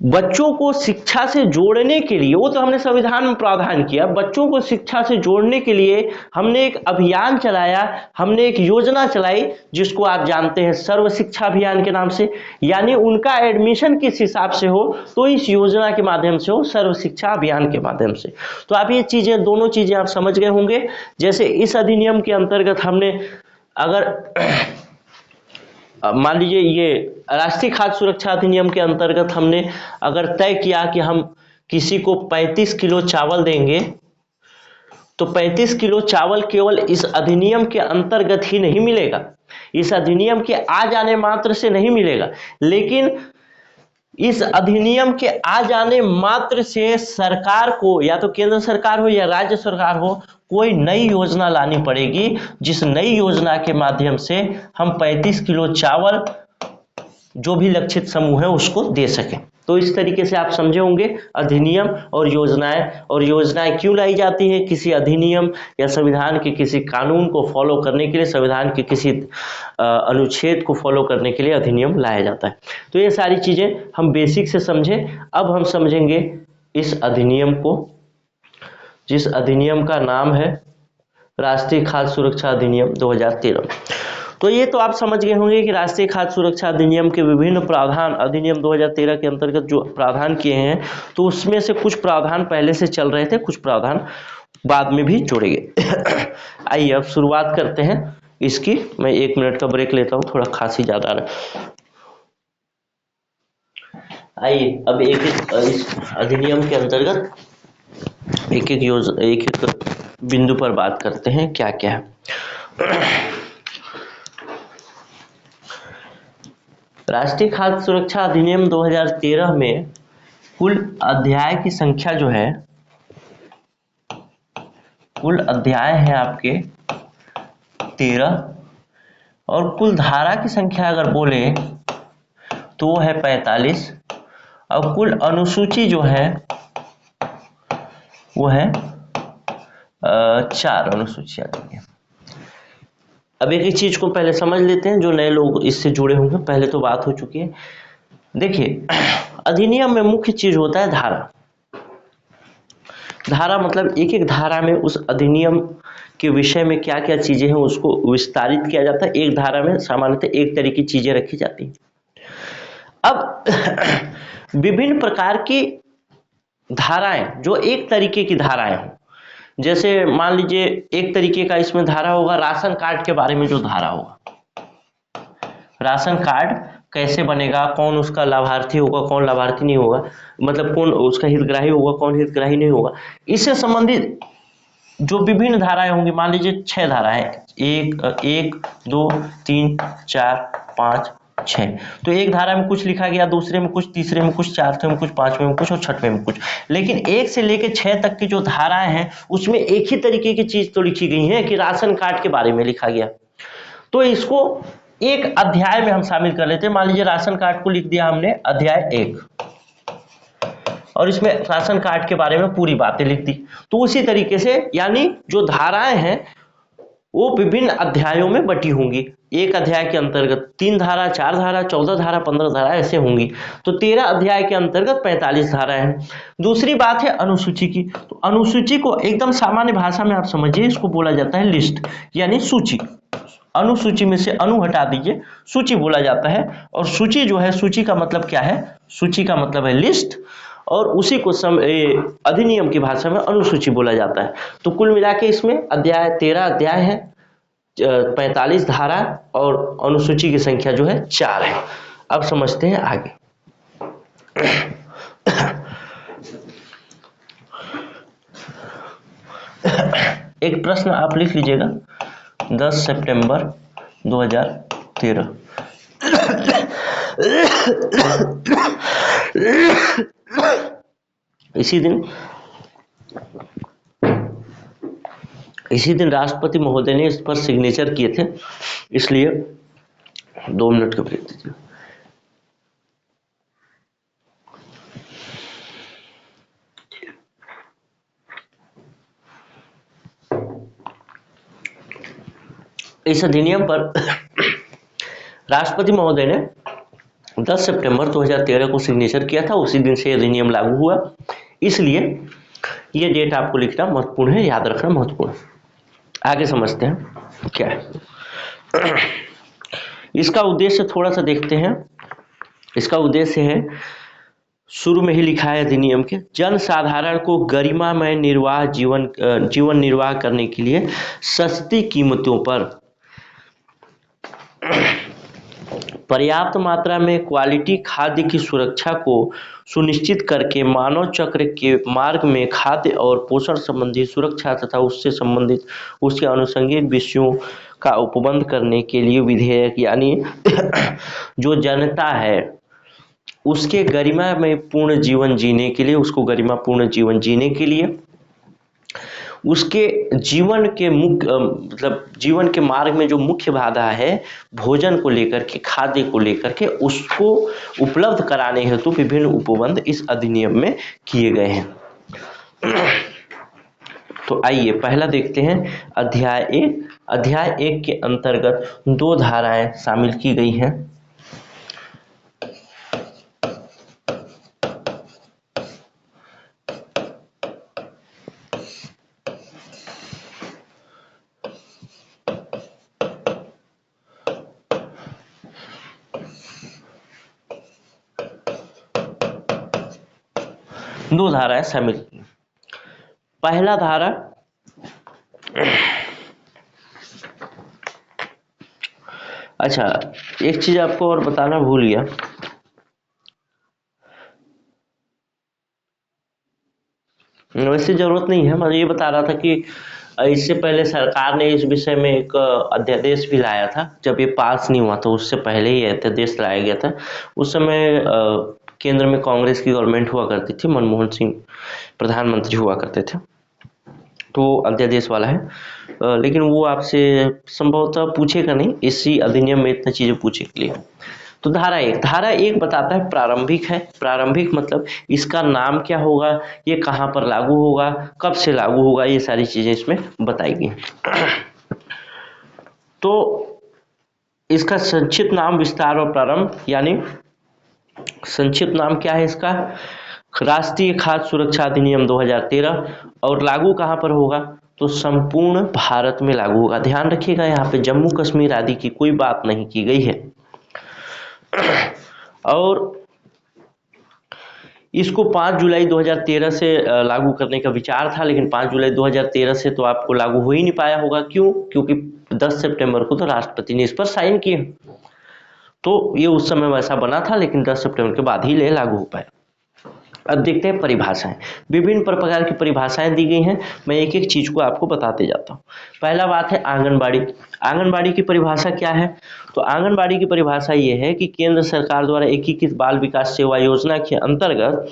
बच्चों को शिक्षा से जोड़ने के लिए, वो तो हमने संविधान में प्रावधान किया, बच्चों को शिक्षा से जोड़ने के लिए हमने एक अभियान चलाया, हमने एक योजना चलाई जिसको आप जानते हैं सर्व शिक्षा अभियान के नाम से, यानी उनका एडमिशन किस हिसाब से हो तो इस योजना के माध्यम से हो, सर्व शिक्षा अभियान के माध्यम से। तो आप ये चीजें, दोनों चीजें आप समझ गए होंगे। जैसे इस अधिनियम के अंतर्गत हमने अगर मान लीजिए ये राष्ट्रीय खाद्य सुरक्षा अधिनियम के अंतर्गत हमने अगर तय किया कि हम किसी को 35 किलो चावल देंगे, तो 35 किलो चावल केवल इस अधिनियम के अंतर्गत ही नहीं मिलेगा, इस अधिनियम के आ जाने मात्र से नहीं मिलेगा, लेकिन इस अधिनियम के आ जाने मात्र से सरकार को, या तो केंद्र सरकार हो या राज्य सरकार हो, कोई नई योजना लानी पड़ेगी, जिस नई योजना के माध्यम से हम 35 किलो चावल जो भी लक्षित समूह है उसको दे सकें। तो इस तरीके से आप समझे होंगे अधिनियम और योजनाएं क्यों लाई जाती है। किसी अधिनियम या संविधान के किसी कानून को फॉलो करने के लिए, संविधान के किसी अनुच्छेद को फॉलो करने के लिए अधिनियम लाया जाता है। तो ये सारी चीजें हम बेसिक से समझे। अब हम समझेंगे इस अधिनियम को, जिस अधिनियम का नाम है राष्ट्रीय खाद्य सुरक्षा अधिनियम 2013। तो ये तो आप समझ गए होंगे कि राष्ट्रीय खाद्य सुरक्षा अधिनियम के विभिन्न प्रावधान अधिनियम 2013 के अंतर्गत जो प्रावधान किए हैं, तो उसमें से कुछ प्रावधान पहले से चल रहे थे, कुछ प्रावधान बाद में भी जोड़े गए। आइए अब शुरुआत करते हैं इसकी। मैं 1 मिनट का ब्रेक लेता हूँ, थोड़ा खांसी ज्यादा आ रहा है। आइए अब एक इस अधिनियम के अंतर्गत एक बिंदु पर बात करते हैं क्या क्या है। राष्ट्रीय खाद्य सुरक्षा अधिनियम 2013 में कुल अध्याय की संख्या जो है, कुल अध्याय है आपके 13, और कुल धारा की संख्या अगर बोले तो वो है 45, और कुल अनुसूची जो है वो है 4 अनुसूची आती है। अब एक एक चीज को पहले समझ लेते हैं, जो नए लोग इससे जुड़े होंगे, पहले तो बात हो चुकी है। देखिए, अधिनियम में मुख्य चीज होता है धारा। धारा मतलब एक एक धारा में उस अधिनियम के विषय में क्या क्या चीजें हैं उसको विस्तारित किया जाता है। एक धारा में सामान्यतः एक तरह की चीजें रखी जाती हैं। अब विभिन्न प्रकार की धाराएं, जो एक तरीके की धाराएं हों, जैसे मान लीजिए एक तरीके का इसमें धारा होगा राशन कार्ड के बारे में, जो धारा होगा राशन कार्ड कैसे बनेगा, कौन उसका लाभार्थी होगा, कौन लाभार्थी नहीं होगा, मतलब कौन उसका हितग्राही होगा, कौन हितग्राही नहीं होगा, इससे संबंधित जो विभिन्न धाराएं होंगी, मान लीजिए 6 धाराएं, एक 2 3 4 5 6, तो एक धारा में कुछ लिखा गया, दूसरे में कुछ, तीसरे में कुछ, चौथे में कुछ, पांचवें में कुछ और छठवें में कुछ, लेकिन 1 से लेकर 6 तक की जो धाराएं हैं उसमें एक ही तरीके की चीज तो लिखी गई है कि राशन कार्ड के बारे में लिखा गया। तो इसको एक अध्याय में हम शामिल कर लेते हैं। मान लीजिए राशन कार्ड को लिख दिया हमने अध्याय 1, और इसमें राशन कार्ड के बारे में पूरी बातें लिख दी। तो उसी तरीके से यानी जो धाराएं हैं वो विभिन्न अध्यायों में बटी होंगी। एक अध्याय के अंतर्गत 3 धारा, 4 धारा, 14 धारा, 15 धारा ऐसे होंगी। तो 13 अध्याय के अंतर्गत 45 धाराएं हैं। दूसरी बात है अनुसूची की। तो अनुसूची को एकदम सामान्य भाषा में आप समझिए, इसको बोला जाता है लिस्ट, यानी सूची। अनुसूची में से अनु हटा दीजिए, सूची बोला जाता है। और सूची जो है, सूची का मतलब क्या है, सूची का मतलब है लिस्ट, और उसी को अधिनियम की भाषा में अनुसूची बोला जाता है। तो कुल मिला के इसमें अध्याय 13 अध्याय है, 45 धारा, और अनुसूची की संख्या जो है 4 है। अब समझते हैं आगे। एक प्रश्न आप लिख लीजिएगा, 10 सितंबर 2013। इसी दिन राष्ट्रपति महोदय ने इस पर सिग्नेचर किए थे, इसलिए 2 मिनट का ब्रेक दीजिए। इस अधिनियम पर राष्ट्रपति महोदय ने 10 सितंबर 2013 को सिग्नेचर किया था, उसी दिन से अधिनियम लागू हुआ, इसलिए ये डेट आपको लिखना महत्वपूर्ण है, याद रखना महत्वपूर्ण है। आगे समझते हैं क्या है इसका उद्देश्य, थोड़ा सा देखते हैं। इसका उद्देश्य है, शुरू में ही लिखा है अधिनियम के, जन साधारण को गरिमामय जीवन निर्वाह करने के लिए सस्ती कीमतों पर पर्याप्त मात्रा में क्वालिटी खाद्य की सुरक्षा को सुनिश्चित करके मानव चक्र के मार्ग में खाद्य और पोषण संबंधी सुरक्षा तथा उससे संबंधित उसके आनुषंगिक विषयों का उपबंध करने के लिए विधेयक, यानी जो जनता है उसके गरिमा में पूर्ण जीवन जीने के लिए, उसको गरिमा पूर्ण जीवन जीने के लिए, उसके जीवन के मतलब जीवन के मार्ग में जो मुख्य बाधा है भोजन को लेकर के, खाद्य को लेकर के, उसको उपलब्ध कराने हेतु विभिन्न उपबंध इस अधिनियम में किए गए हैं। तो आइए पहला देखते हैं अध्याय 1। अध्याय 1 के अंतर्गत 2 धाराएं शामिल की गई हैं। दो धाराएं शामिल। पहला धारा अच्छा, एक चीज आपको और बताना भूल गया, वैसे जरूरत नहीं है, मैं ये बता रहा था कि इससे पहले सरकार ने इस विषय में एक अध्यादेश भी लाया था। जब ये पास नहीं हुआ था उससे पहले ही अध्यादेश लाया गया था। उस समय केंद्र में कांग्रेस की गवर्नमेंट हुआ करती थी, मनमोहन सिंह प्रधानमंत्री हुआ करते थे, तो अध्यादेश वाला है। लेकिन वो आपसे संभवतः पूछेगा नहीं, इसी अधिनियम में इतनी चीजें पूछे के लिए। तो धारा 1 बताता है प्रारंभिक है। प्रारंभिक मतलब इसका नाम क्या होगा, ये कहाँ पर लागू होगा, कब से लागू होगा, ये सारी चीजें इसमें बताएगी। तो इसका संक्षिप्त नाम, विस्तार और प्रारंभ, यानी संक्षिप्त नाम क्या है इसका, राष्ट्रीय खाद्य सुरक्षा अधिनियम 2013। और लागू कहाँ पर होगा, तो संपूर्ण भारत में लागू होगा। ध्यान रखिएगा, यहाँ पे जम्मू कश्मीर आदि की कोई बात नहीं की गई है। और इसको 5 जुलाई 2013 से लागू करने का विचार था, लेकिन 5 जुलाई 2013 से तो आपको लागू हो ही नहीं पाया होगा। क्यों? क्योंकि 10 सितंबर को तो राष्ट्रपति ने इस पर साइन किए। तो ये उस समय वैसा बना था, लेकिन 10 सितंबर के बाद ही लागू हो पाया। अब देखते हैं परिभाषाएं। विभिन्न प्रकार की परिभाषाएं दी गई हैं, मैं एक एक चीज को आपको बताते जाता हूँ। पहला बात है आंगनबाड़ी। आंगनबाड़ी की परिभाषा क्या है? तो आंगनबाड़ी की परिभाषा ये है कि केंद्र सरकार द्वारा एकीकृत बाल विकास सेवा योजना के अंतर्गत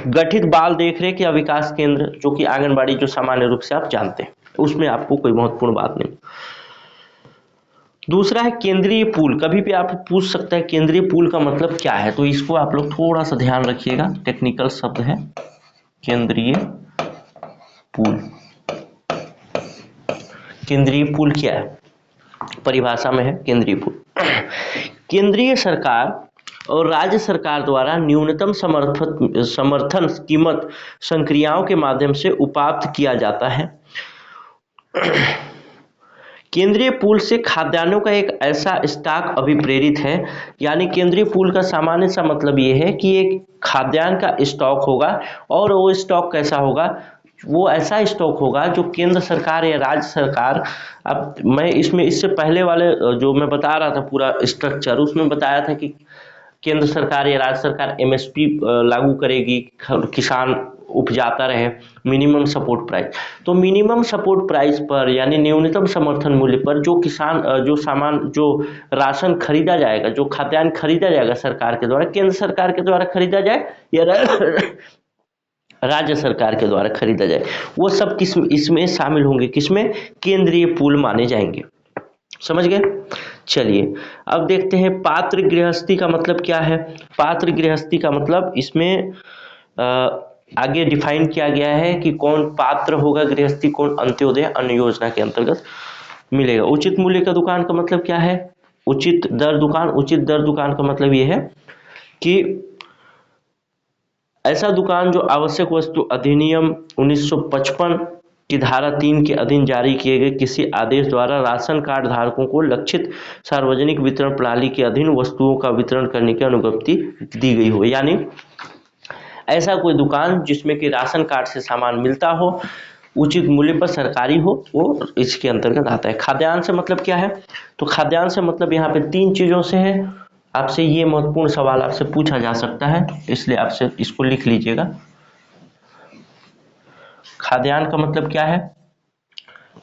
गठित बाल देखरेख या विकास केंद्र, जो कि आंगनबाड़ी जो सामान्य रूप से आप जानते हैं, उसमें आपको कोई महत्वपूर्ण बात नहीं। दूसरा है केंद्रीय पूल। कभी भी आप पूछ सकते हैं केंद्रीय पूल का मतलब क्या है, तो इसको आप लोग थोड़ा सा ध्यान रखिएगा, टेक्निकल शब्द है केंद्रीय पूल। केंद्रीय पूल क्या है? परिभाषा में है केंद्रीय पूल, केंद्रीय सरकार और राज्य सरकार द्वारा न्यूनतम समर्थन कीमत संक्रियाओं के माध्यम से उपात्त किया जाता है। केंद्रीय पूल से खाद्यान्नों का एक ऐसा स्टॉक अभिप्रेरित है, यानी केंद्रीय पूल का सामान्य सा मतलब ये है कि एक खाद्यान्न का स्टॉक होगा, और वो स्टॉक कैसा होगा? वो ऐसा स्टॉक होगा जो केंद्र सरकार या राज्य सरकार, अब मैं इसमें इससे पहले वाले जो मैं बता रहा था पूरा स्ट्रक्चर, उसमें बताया था कि केंद्र सरकार या राज्य सरकार एमएसपी लागू करेगी, किसान उपजाता रहे, मिनिमम सपोर्ट प्राइस। तो मिनिमम सपोर्ट प्राइस पर यानी न्यूनतम समर्थन मूल्य पर जो किसान जो सामान जो राशन खरीदा जाएगा, जो खाद्यान्न खरीदा जाएगा सरकार के द्वारा, केंद्र सरकार के द्वारा खरीदा जाए या राज्य सरकार के द्वारा खरीदा जाए, वो सब इसमें शामिल होंगे। किसमें? केंद्रीय पूल माने जाएंगे। समझ गए? चलिए अब देखते हैं पात्र गृहस्थी का मतलब क्या है। पात्र गृहस्थी का मतलब इसमें आगे डिफाइन किया गया है कि कौन पात्र होगा गृहस्थी, कौन अंत्योदय अन्न योजना के अंतर्गत मिलेगा। उचित मूल्य का दुकान का मतलब क्या है? उचित दर दुकान। उचित दर दुकान का मतलब यह है कि ऐसा दुकान जो आवश्यक वस्तु अधिनियम 1955 की धारा 3 के अधीन जारी किए गए किसी आदेश द्वारा राशन कार्ड धारकों को लक्षित सार्वजनिक वितरण प्रणाली के अधीन वस्तुओं का वितरण करने की अनुमति दी गई हो। यानी ऐसा कोई दुकान जिसमें कि राशन कार्ड से सामान मिलता हो, उचित मूल्य पर, सरकारी हो, वो इसके अंतर्गत आता है। खाद्यान्न से मतलब क्या है? तो खाद्यान्न से मतलब यहाँ पे 3 चीजों से है। आपसे ये महत्वपूर्ण सवाल आपसे पूछा जा सकता है, इसलिए आपसे इसको लिख लीजिएगा। खाद्यान्न का मतलब क्या है?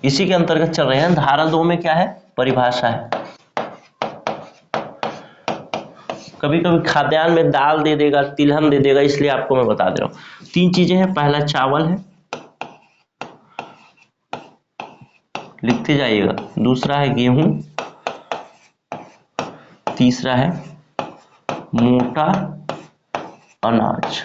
इसी के अंतर्गत चल रहे हैं। धारा 2 में क्या है? परिभाषा है। कभी कभी खाद्यान्न में दाल दे देगा, तिलहन दे देगा, इसलिए आपको मैं बता दे रहा हूं। 3 चीजें हैं। पहला चावल है, लिखते जाइएगा। दूसरा है गेहूं, तीसरा है मोटा अनाज।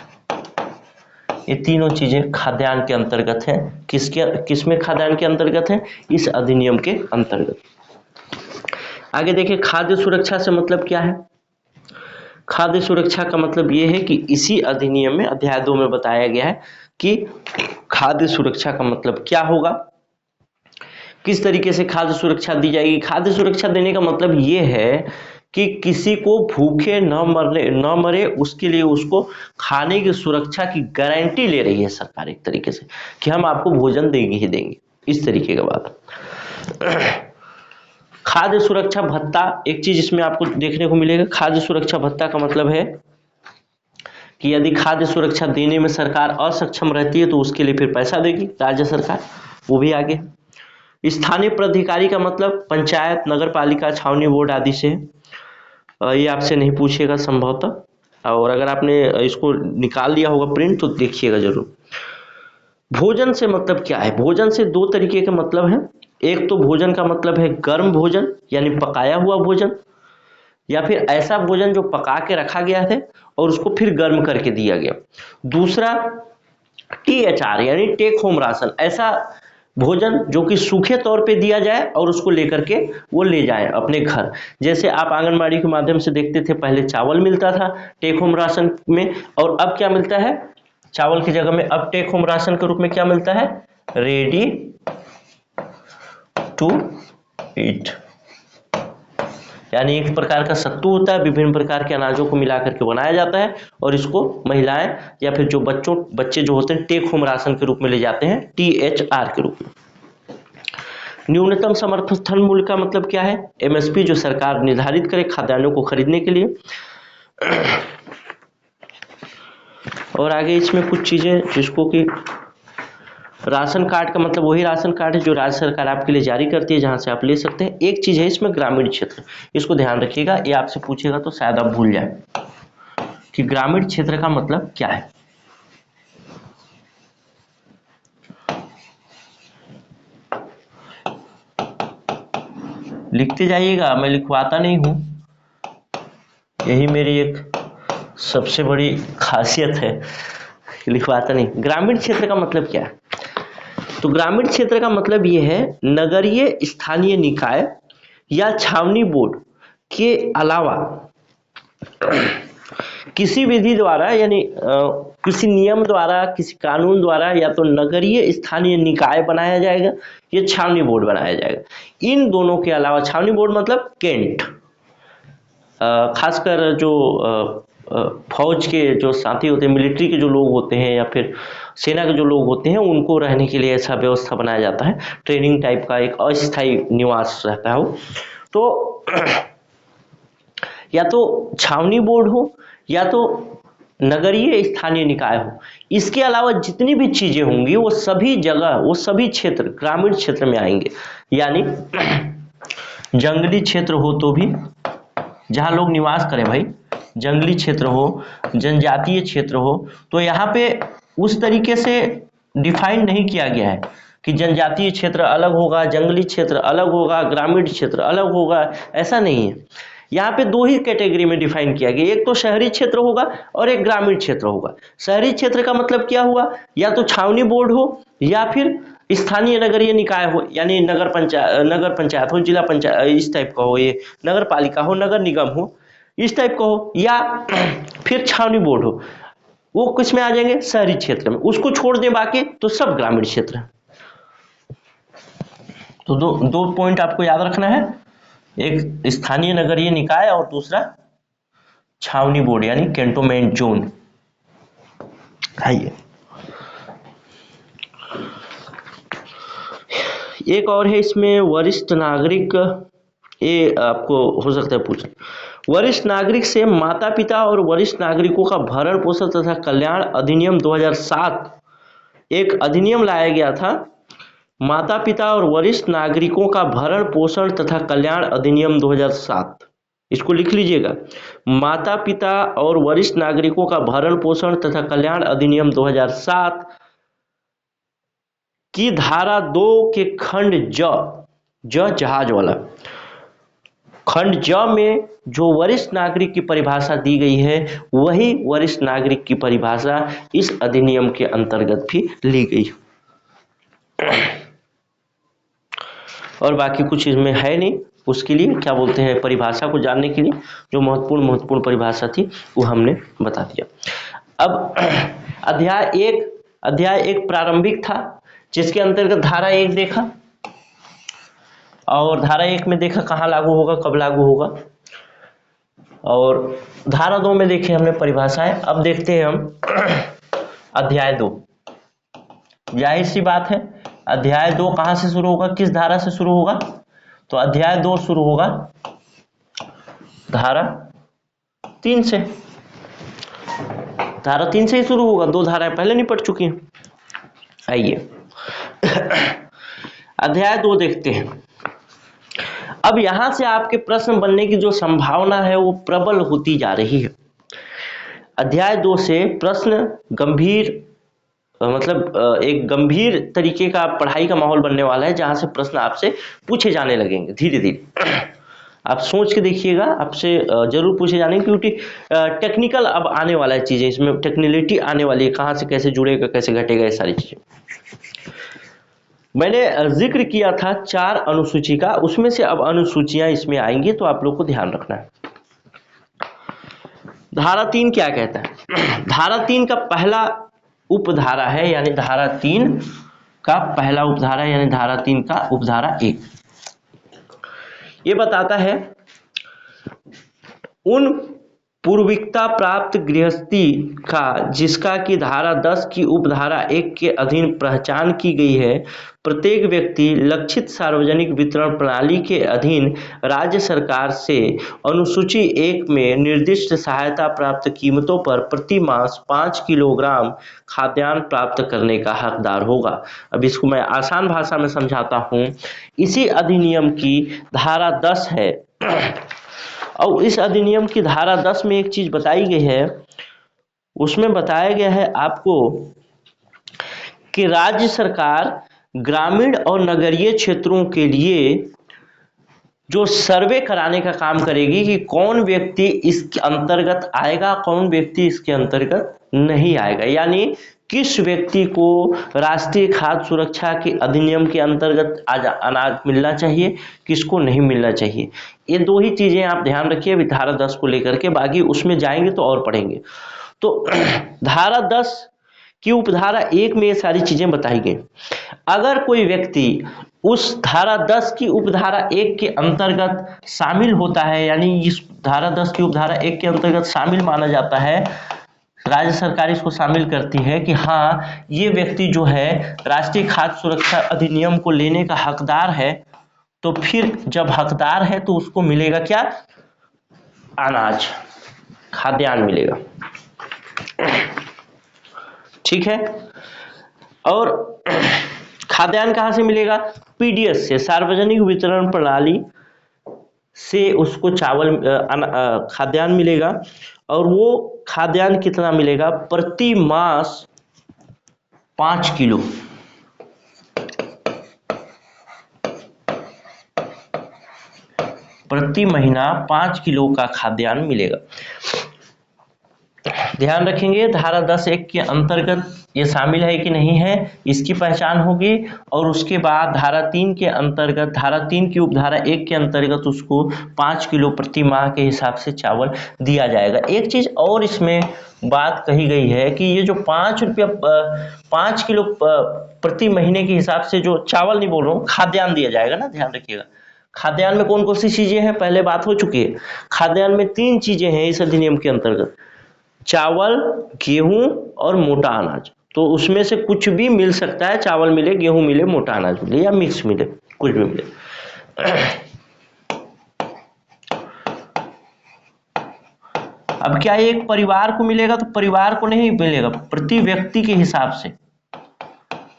ये तीनों चीजें खाद्यान्न के अंतर्गत है। किसमें खाद्यान्न के अंतर्गत है? इस अधिनियम के अंतर्गत। आगे देखिए खाद्य सुरक्षा से मतलब क्या है? खाद्य सुरक्षा का मतलब यह है कि इसी अधिनियम में अध्याय 2 में बताया गया है कि खाद्य सुरक्षा का मतलब क्या होगा, किस तरीके से खाद्य सुरक्षा दी जाएगी। खाद्य सुरक्षा देने का मतलब यह है कि किसी को भूखे न मरे, उसके लिए उसको खाने की सुरक्षा की गारंटी ले रही है सरकार एक तरीके से, कि हम आपको भोजन देंगे ही देंगे, इस तरीके का बात। खाद्य सुरक्षा भत्ता, एक चीज इसमें आपको देखने को मिलेगा। खाद्य सुरक्षा भत्ता का मतलब है कि यदि खाद्य सुरक्षा देने में सरकार असक्षम रहती है तो उसके लिए फिर पैसा देगी राज्य सरकार, वो भी आगे। स्थानीय प्राधिकारी का मतलब पंचायत, नगर पालिका, छावनी बोर्ड आदि से। ये आपसे नहीं पूछेगा संभवतः, और अगर आपने इसको निकाल लिया होगा प्रिंट तो देखिएगा जरूर। भोजन से मतलब क्या है? भोजन से 2 तरीके के मतलब हैं। एक तो भोजन का मतलब है गर्म भोजन यानी पकाया हुआ भोजन, या फिर ऐसा भोजन जो पका के रखा गया है और उसको फिर गर्म करके दिया गया। दूसरा THR यानी टेक होम राशन, ऐसा भोजन जो कि सूखे तौर पे दिया जाए और उसको लेकर के वो ले जाएं अपने घर। जैसे आप आंगनबाड़ी के माध्यम से देखते थे, पहले चावल मिलता था टेक होम राशन में, और अब क्या मिलता है? चावल की जगह में अब टेक होम राशन के रूप में क्या मिलता है? रेडी टू ईट, यानी एक प्रकार का सत्तू होता है, विभिन्न प्रकार के अनाजों को मिला करके बनाया जाता है, और इसको महिलाएं या फिर जो बच्चे जो होते हैं टेक होम राशन के रूप में ले जाते हैं, THR के रूप में। न्यूनतम समर्थन मूल्य का मतलब क्या है? एमएसपी, जो सरकार निर्धारित करे खाद्यान्नों को खरीदने के लिए। और आगे इसमें कुछ चीजें जिसको कि राशन कार्ड का मतलब वही राशन कार्ड है जो राज्य सरकार आपके लिए जारी करती है, जहां से आप ले सकते हैं। एक चीज है इसमें ग्रामीण क्षेत्र, इसको ध्यान रखिएगा, ये आपसे पूछेगा तो शायद आप भूल जाए कि ग्रामीण क्षेत्र का मतलब क्या है। लिखते जाइएगा, मैं लिखवाता नहीं हूं, यही मेरी एक सबसे बड़ी खासियत है, लिखवाता नहीं। ग्रामीण क्षेत्र का मतलब क्या है? तो ग्रामीण क्षेत्र का मतलब ये है नगरीय स्थानीय निकाय या छावनी बोर्ड के अलावा किसी विधि द्वारा, यानी किसी नियम द्वारा, किसी कानून द्वारा, या तो नगरीय स्थानीय निकाय बनाया जाएगा या छावनी बोर्ड बनाया जाएगा। इन दोनों के अलावा, छावनी बोर्ड मतलब कैंट, खासकर जो फौज के जो साथी होते हैं, मिलिट्री के जो लोग होते हैं या फिर सेना के जो लोग होते हैं, उनको रहने के लिए ऐसा व्यवस्था बनाया जाता है, ट्रेनिंग टाइप का एक अस्थायी निवास रहता है वो। तो या तो छावनी बोर्ड हो या तो नगरीय स्थानीय निकाय हो। इसके अलावा जितनी भी चीजें होंगी वो सभी जगह, वो सभी क्षेत्र ग्रामीण क्षेत्र में आएंगे। यानी जंगली क्षेत्र हो तो भी, जहां लोग निवास करें भाई, जंगली क्षेत्र हो, जनजातीय क्षेत्र हो, तो यहाँ पे उस तरीके से डिफाइन नहीं किया गया है कि जनजातीय क्षेत्र अलग होगा, जंगली क्षेत्र अलग होगा, ग्रामीण क्षेत्र अलग होगा, ऐसा नहीं है। यहाँ पे दो ही कैटेगरी में डिफाइन किया गया, एक तो शहरी क्षेत्र होगा और एक ग्रामीण क्षेत्र होगा। शहरी क्षेत्र का मतलब क्या हुआ? या तो छावनी बोर्ड हो या फिर स्थानीय नगरीय निकाय हो, यानी नगर पंचायत हो, जिला पंचायत, इस टाइप का हो, ये नगर पालिका हो, नगर निगम हो, इस टाइप का हो, या फिर छावनी बोर्ड हो, वो किस में आ जाएंगे? शहरी क्षेत्र में। उसको छोड़ दें बाकी तो सब ग्रामीण क्षेत्र है। तो दो पॉइंट आपको याद रखना है, एक स्थानीय नगरीय निकाय और दूसरा छावनी बोर्ड यानी कैंटोनमेंट जोन। आइए एक और है इसमें, वरिष्ठ नागरिक, ये आपको हो सकता है पूछ, वरिष्ठ नागरिक से माता पिता और वरिष्ठ नागरिकों का भरण पोषण तथा कल्याण अधिनियम 2007, एक अधिनियम लाया गया था, माता पिता और वरिष्ठ नागरिकों का भरण पोषण तथा कल्याण अधिनियम 2007। इसको लिख लीजिएगा, माता पिता और वरिष्ठ नागरिकों का भरण पोषण तथा कल्याण अधिनियम 2007 की धारा 2 के खंड ज जहाज वाला खंड ज में जो वरिष्ठ नागरिक की परिभाषा दी गई है, वही वरिष्ठ नागरिक की परिभाषा इस अधिनियम के अंतर्गत भी ली गई। और बाकी कुछ इसमें है नहीं, उसके लिए क्या बोलते हैं, परिभाषा को जानने के लिए जो महत्वपूर्ण परिभाषा थी वो हमने बता दिया। अब अध्याय एक प्रारंभिक था, जिसके अंतर्गत धारा 1 देखा, और धारा 1 में देखा कहाँ लागू होगा, कब लागू होगा, और धारा 2 में देखे हमने परिभाषाएं। अब देखते हैं हम अध्याय 2। जाहिर सी बात है, अध्याय 2 कहां से शुरू होगा, किस धारा से शुरू होगा? तो अध्याय 2 शुरू होगा धारा 3 से। धारा 3 से ही शुरू होगा, 2 धाराएं पहले निपट चुकी हैं। आइए अध्याय 2 देखते हैं। अब यहां से आपके प्रश्न बनने की जो संभावना है वो प्रबल होती जा रही है। अध्याय 2 से प्रश्न गंभीर, मतलब एक गंभीर तरीके का पढ़ाई का माहौल बनने वाला है, जहां से प्रश्न आपसे पूछे जाने लगेंगे धीरे धीरे। आप सोच के देखिएगा, आपसे जरूर पूछे जाने, क्योंकि टेक्निकल अब आने वाला है चीजें, इसमें टेक्निकलिटी आने वाली है, कहां से कैसे जुड़ेगा, कैसे घटेगा, ये सारी चीजें। मैंने जिक्र किया था 4 अनुसूची का, उसमें से अब अनुसूचियां इसमें आएंगी, तो आप लोग को ध्यान रखना है। धारा 3 क्या कहता है? धारा 3 का पहला उपधारा है, यानी धारा 3 का पहला उपधारा, यानी धारा 3 का उपधारा 1, ये बताता है उन पूर्विकता प्राप्त गृहस्थी का जिसका कि धारा 10 की उपधारा 1 के अधीन पहचान की गई है, प्रत्येक व्यक्ति लक्षित सार्वजनिक वितरण प्रणाली के अधीन राज्य सरकार से अनुसूची 1 में निर्दिष्ट सहायता प्राप्त कीमतों पर प्रति मास 5 किलोग्राम खाद्यान्न प्राप्त करने का हकदार होगा। अब इसको मैं आसान भाषा में समझाता हूँ। इसी अधिनियम की धारा 10 है और इस अधिनियम की धारा 10 में एक चीज बताई गई है, उसमें बताया गया है आपको कि राज्य सरकार ग्रामीण और नगरीय क्षेत्रों के लिए जो सर्वे कराने का काम करेगी कि कौन व्यक्ति इसके अंतर्गत आएगा, कौन व्यक्ति इसके अंतर्गत नहीं आएगा, यानी किस व्यक्ति को राष्ट्रीय खाद्य सुरक्षा के अधिनियम के अंतर्गत अनाज मिलना चाहिए, किसको नहीं मिलना चाहिए। ये दो ही चीजें आप ध्यान रखिए अभी धारा 10 को लेकर के, बाकी उसमें जाएंगे तो और पढ़ेंगे। तो धारा 10 की उपधारा 1 में ये सारी चीजें बताई गई। अगर कोई व्यक्ति उस धारा 10 की उपधारा 1 के अंतर्गत शामिल होता है, यानी इस धारा 10 की उपधारा 1 के अंतर्गत शामिल माना जाता है, राज्य सरकार इसको शामिल करती है कि हाँ ये व्यक्ति जो है राष्ट्रीय खाद्य सुरक्षा अधिनियम को लेने का हकदार है, तो फिर जब हकदार है तो उसको मिलेगा क्या, अनाज, खाद्यान्न मिलेगा। ठीक है। और खाद्यान्न कहाँ से मिलेगा, पीडीएस से, सार्वजनिक वितरण प्रणाली से उसको चावल खाद्यान्न मिलेगा। और वो खाद्यान्न कितना मिलेगा, प्रति मास 5 किलो। प्रति महीना 5 किलो का खाद्यान्न मिलेगा। ध्यान रखेंगे धारा 10(1) के अंतर्गत ये शामिल है कि नहीं है, इसकी पहचान होगी। और उसके बाद धारा 3 के अंतर्गत, धारा 3 की उपधारा 1 के अंतर्गत उसको 5 किलो प्रति माह के हिसाब से चावल दिया जाएगा। एक चीज और इसमें बात कही गई है कि ये जो 5 किलो प्रति महीने के हिसाब से जो चावल नहीं बोल रहा हूँ, खाद्यान्न दिया जाएगा ना, ध्यान रखिएगा। खाद्यान्न में कौन कौन सी चीजें हैं, पहले बात हो चुकी है। खाद्यान्न में 3 चीजें हैं इस अधिनियम के अंतर्गत, चावल, गेहूं और मोटा अनाज। तो उसमें से कुछ भी मिल सकता है, चावल मिले, गेहूं मिले, मोटा अनाज मिले या मिक्स मिले, कुछ भी मिले। अब क्या एक परिवार को मिलेगा, तो परिवार को नहीं मिलेगा, प्रति व्यक्ति के हिसाब से।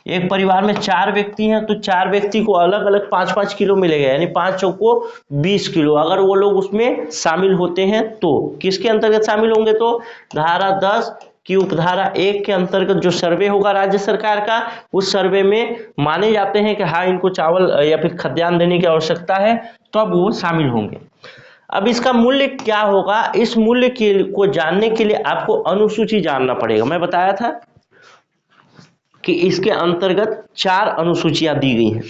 एक परिवार में 4 व्यक्ति हैं तो 4 व्यक्ति को अलग अलग 5-5 किलो मिलेगा, यानी 5 चौको 20 किलो। अगर वो लोग उसमें शामिल होते हैं तो किसके अंतर्गत शामिल होंगे, तो धारा 10 की उपधारा 1 के अंतर्गत जो सर्वे होगा राज्य सरकार का, उस सर्वे में माने जाते हैं कि हाँ इनको चावल या फिर खाद्यान्न देने की आवश्यकता है, तब वो शामिल होंगे। अब इसका मूल्य क्या होगा, इस मूल्य को जानने के लिए आपको अनुसूची जानना पड़ेगा। मैं बताया था कि इसके अंतर्गत 4 अनुसूचियां दी गई हैं।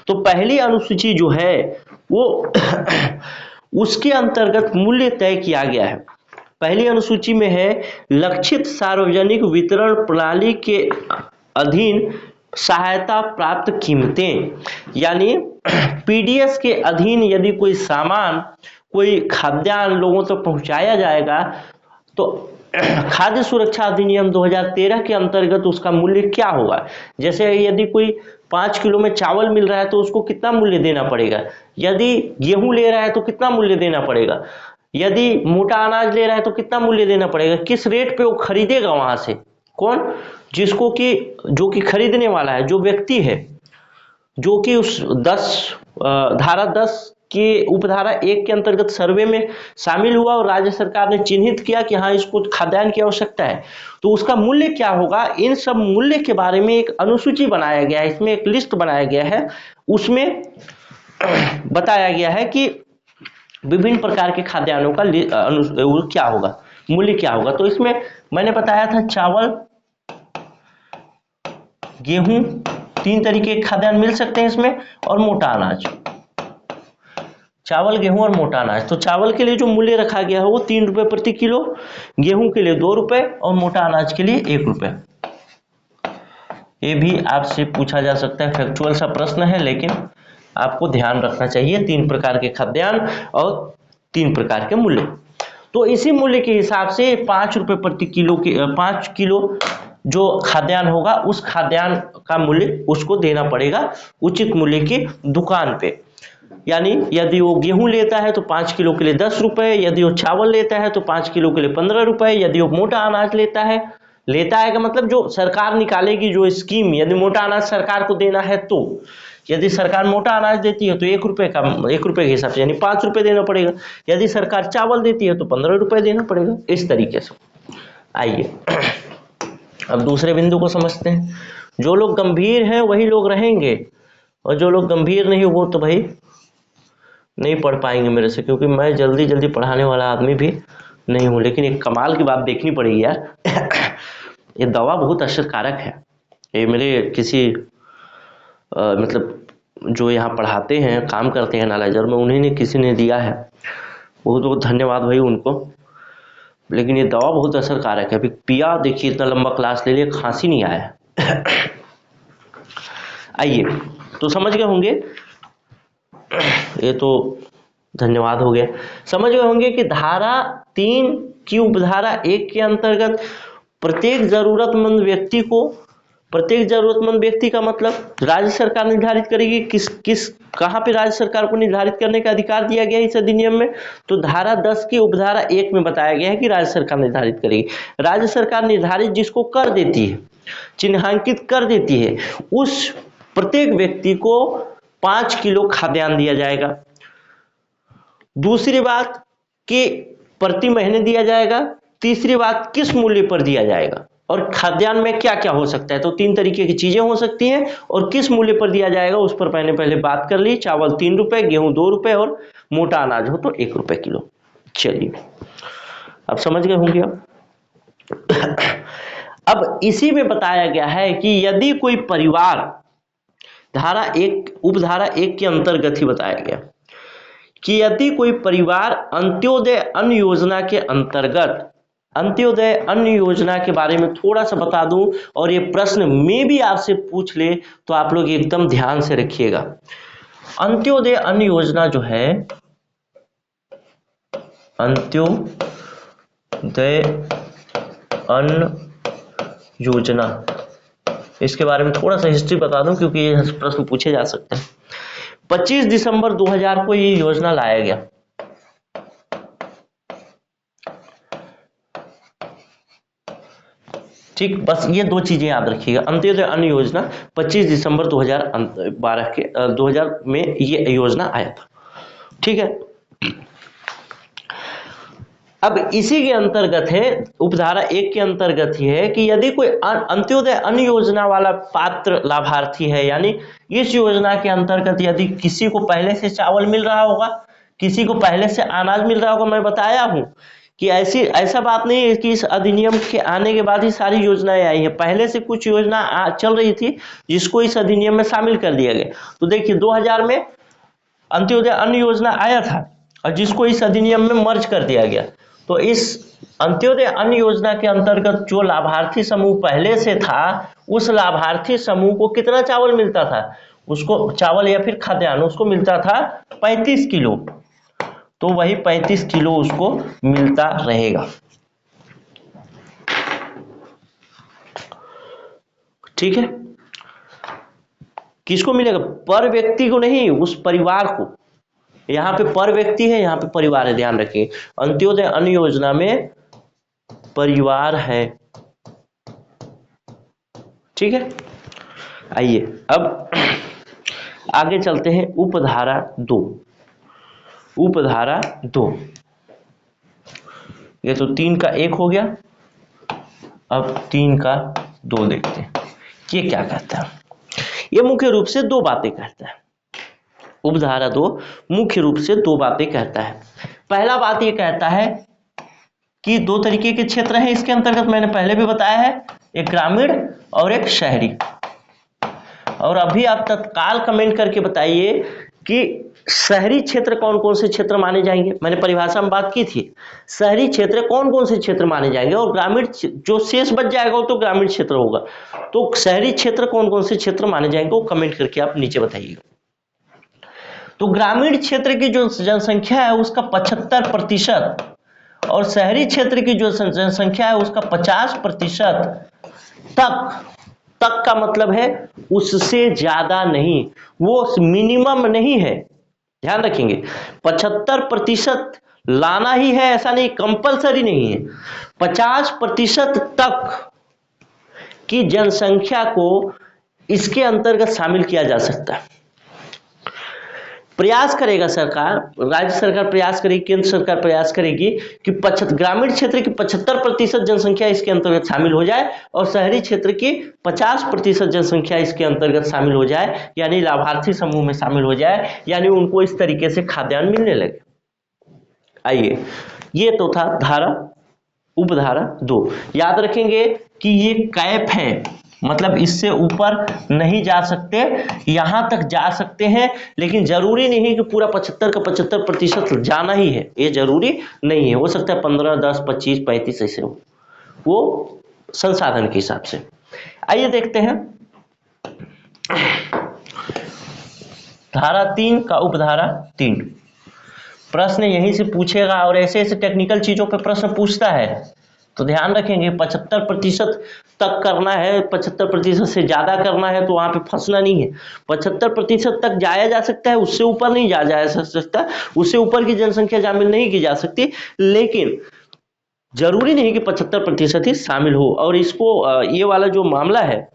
तो पहली अनुसूची जो है वो उसके अंतर्गत मूल्य तय किया गया है। पहली अनुसूची में है लक्षित सार्वजनिक वितरण प्रणाली के अधीन सहायता प्राप्त कीमतें, यानी पीडीएस के अधीन यदि कोई सामान, कोई खाद्यान्न लोगों तक पहुंचाया जाएगा तो खाद्य सुरक्षा अधिनियम 2013 के अंतर्गत उसका मूल्य क्या होगा। जैसे यदि कोई 5 किलो में चावल मिल रहा है तो उसको कितना मूल्य देना पड़ेगा, यदि गेहूं ले रहा है तो कितना मूल्य देना पड़ेगा, यदि मोटा अनाज ले रहा है तो कितना मूल्य देना पड़ेगा, किस रेट पे वो खरीदेगा वहां से, कौन, जिसको कि जो कि खरीदने वाला है, जो व्यक्ति है, जो कि उस धारा 10 के उपधारा 1 के अंतर्गत सर्वे में शामिल हुआ और राज्य सरकार ने चिन्हित किया कि हाँ इसको खाद्यान्न की आवश्यकता है, तो उसका मूल्य क्या होगा। इन सब मूल्य के बारे में एक अनुसूची बनाया गया है, इसमें एक लिस्ट बनाया गया है, उसमें बताया गया है कि विभिन्न प्रकार के खाद्यान्नों का क्या होगा, मूल्य क्या होगा। तो इसमें मैंने बताया था चावल, गेहूं, 3 तरीके के खाद्यान्न मिल सकते हैं इसमें, और मोटा अनाज, चावल, गेहूं और मोटा अनाज। तो चावल के लिए जो मूल्य रखा गया है वो 3 रुपए प्रति किलो, गेहूं के लिए 2 रुपए और मोटा अनाज के लिए 1 रुपए। ये भी आपसे पूछा जा सकता है, फैक्चुअल सा प्रश्न है, लेकिन आपको ध्यान रखना चाहिए 3 प्रकार के खाद्यान्न और 3 प्रकार के मूल्य। तो इसी मूल्य के हिसाब से 5 रुपए प्रति किलो के 5 किलो जो खाद्यान्न होगा उस खाद्यान्न का मूल्य उसको देना पड़ेगा उचित मूल्य की दुकान पे। यानी यदि वो गेहूं लेता है तो 5 किलो के लिए 10 रुपए, यदि वो चावल लेता है तो 5 किलो के लिए 15 रुपए, यदि वो मोटा अनाज लेता है का मतलब जो सरकार निकालेगी जो स्कीम, यदि मोटा अनाज सरकार को देना है तो यदि सरकार मोटा अनाज देती है तो 1 रुपए के हिसाब से यानी 5 रुपए देना पड़ेगा, यदि सरकार चावल देती है तो 15 रुपए देना पड़ेगा, इस तरीके से। आइए अब दूसरे बिंदु को समझते हैं। जो लोग गंभीर हैं वही लोग रहेंगे और जो लोग गंभीर नहीं वो तो भाई नहीं पढ़ पाएंगे मेरे से, क्योंकि मैं जल्दी जल्दी पढ़ाने वाला आदमी भी नहीं हूँ। लेकिन एक कमाल की बात देखनी पड़ेगी यार ये दवा बहुत असरकारक है। ये मेरे किसी मतलब जो यहाँ पढ़ाते हैं काम करते हैं एनालाइजर में, उन्हीं ने किसी ने दिया है, बहुत बहुत धन्यवाद भाई उनको। लेकिन ये दवा बहुत असरकारक है। अभी पिया देखिए इतना लंबा क्लास ले लिया, खांसी नहीं आया आइए तो समझ गए होंगे, ये तो धन्यवाद हो गया। समझ गए होंगे कि धारा 3 की उपधारा 1 के अंतर्गत प्रत्येक जरूरतमंद व्यक्ति का मतलब राज्य सरकार निर्धारित करेगी। किस कहां पे राज्य सरकार को निर्धारित करने का अधिकार दिया गया है इस अधिनियम में, तो धारा 10 की उपधारा 1 में बताया गया है कि राज्य सरकार निर्धारित करेगी। राज्य सरकार निर्धारित जिसको कर देती है, चिन्हांकित कर देती है, उस प्रत्येक व्यक्ति को 5 किलो खाद्यान्न दिया जाएगा। दूसरी बात कि प्रति महीने दिया जाएगा। तीसरी बात किस मूल्य पर दिया जाएगा, और खाद्यान्न में क्या क्या हो सकता है, तो 3 तरीके की चीजें हो सकती हैं, और किस मूल्य पर दिया जाएगा उस पर मैंने पहले बात कर ली। चावल 3 रुपए, गेहूं 2 रुपए और मोटा अनाज हो तो 1 रुपए किलो। चलिए अब समझ गए होंगे। अब इसी में बताया गया है कि यदि कोई परिवार, उपधारा 1 के अंतर्गत ही बताया गया कि यदि कोई परिवार अंत्योदय अन्न योजना के अंतर्गत, अंत्योदय अन्न योजना के बारे में थोड़ा सा बता दूं और ये प्रश्न में भी आपसे पूछ ले तो आप लोग एकदम ध्यान से रखिएगा। अंत्योदय अन्न योजना जो है, अंत्योदय अन्न योजना, इसके बारे में थोड़ा सा हिस्ट्री बता दूं क्योंकि ये प्रश्न पूछे जा सकते हैं। 25 दिसंबर 2000 को ये योजना लाया गया। ठीक, बस ये 2 चीजें याद रखिएगा। अंत्योदय अन्न योजना 25 दिसंबर 2000 में ये योजना आया था। ठीक है, अब इसी के अंतर्गत है, उपधारा 1 के अंतर्गत ही है कि यदि कोई अंत्योदय अन्न योजना वाला पात्र लाभार्थी है, यानी इस योजना के अंतर्गत यदि किसी को पहले से चावल मिल रहा होगा, किसी को पहले से अनाज मिल रहा होगा। मैं बताया हूं कि ऐसा बात नहीं है कि इस अधिनियम के आने के बाद ही सारी योजनाएं आई है, पहले से कुछ योजना चल रही थी जिसको इस अधिनियम में शामिल कर दिया गया। तो देखिए 2000 में अंत्योदय अन्न योजना आया था और जिसको इस अधिनियम में मर्ज कर दिया गया। तो इस अंत्योदय अन्न योजना के अंतर्गत जो लाभार्थी समूह पहले से था, उस लाभार्थी समूह को कितना चावल मिलता था, उसको चावल या फिर खाद्यान्न उसको मिलता था 35 किलो। तो वही 35 किलो उसको मिलता रहेगा। ठीक है, किसको मिलेगा? पर व्यक्ति को नहीं, उस परिवार को। यहाँ पे पर व्यक्ति है, यहाँ पे परिवार है, ध्यान रखिए। अंत्योदय अन्न योजना में परिवार है। ठीक है, आइए अब आगे चलते हैं। उपधारा 2, उपधारा 2, ये तो 3 का 1 हो गया। अब 3 का 2 देखते हैं, ये क्या कहता है। ये मुख्य रूप से 2 बातें कहता है। उपधारा 2 मुख्य रूप से 2 बातें कहता है। पहला बात ये कहता है कि 2 तरीके के क्षेत्र हैं इसके अंतर्गत, मैंने पहले भी बताया है, एक ग्रामीण और एक शहरी। और अभी आप तत्काल कमेंट करके बताइए कि शहरी क्षेत्र कौन कौन से क्षेत्र माने जाएंगे। मैंने परिभाषा में बात की थी, शहरी क्षेत्र कौन कौन से क्षेत्र माने जाएंगे, और ग्रामीण जो शेष बच जाएगा वो तो ग्रामीण क्षेत्र होगा। तो शहरी क्षेत्र कौन कौन से क्षेत्र माने जाएंगे वो कमेंट करके आप नीचे बताइएगा। तो ग्रामीण क्षेत्र की जो जनसंख्या है उसका 75% और शहरी क्षेत्र की जो जनसंख्या है उसका 50% तक का मतलब है उससे ज्यादा नहीं, वो मिनिमम नहीं है, ध्यान रखेंगे। 75% लाना ही है ऐसा नहीं, कंपलसरी नहीं है। 50% तक की जनसंख्या को इसके अंतर्गत शामिल किया जा सकता है। प्रयास करेगा सरकार, राज्य सरकार प्रयास करेगी, केंद्र सरकार प्रयास करेगी कि ग्रामीण क्षेत्र की 75% जनसंख्या इसके अंतर्गत शामिल हो जाए और शहरी क्षेत्र की 50% जनसंख्या इसके अंतर्गत शामिल हो जाए, यानी लाभार्थी समूह में शामिल हो जाए, यानी उनको इस तरीके से खाद्यान्न मिलने लगे। आइए, ये तो था धारा उपधारा 2। याद रखेंगे कि ये कैप है, मतलब इससे ऊपर नहीं जा सकते, यहां तक जा सकते हैं, लेकिन जरूरी नहीं कि पूरा 75 का 75% जाना ही है, ये जरूरी नहीं है। हो सकता है 15, 10, 25, 35 ऐसे हो, वो संसाधन के हिसाब से। आइए देखते हैं धारा 3 का उपधारा 3। प्रश्न यहीं से पूछेगा और ऐसे ऐसे टेक्निकल चीजों पे प्रश्न पूछता है, तो ध्यान रखेंगे 75% तक करना है, 75% से ज्यादा करना है, तो वहां पे फंसना नहीं है। 75% तक जाया जा सकता है, उससे ऊपर नहीं जाया जा सकता, उससे ऊपर की जनसंख्या शामिल नहीं की जा सकती, लेकिन जरूरी नहीं कि 75% ही शामिल हो। और इसको ये वाला जो मामला है,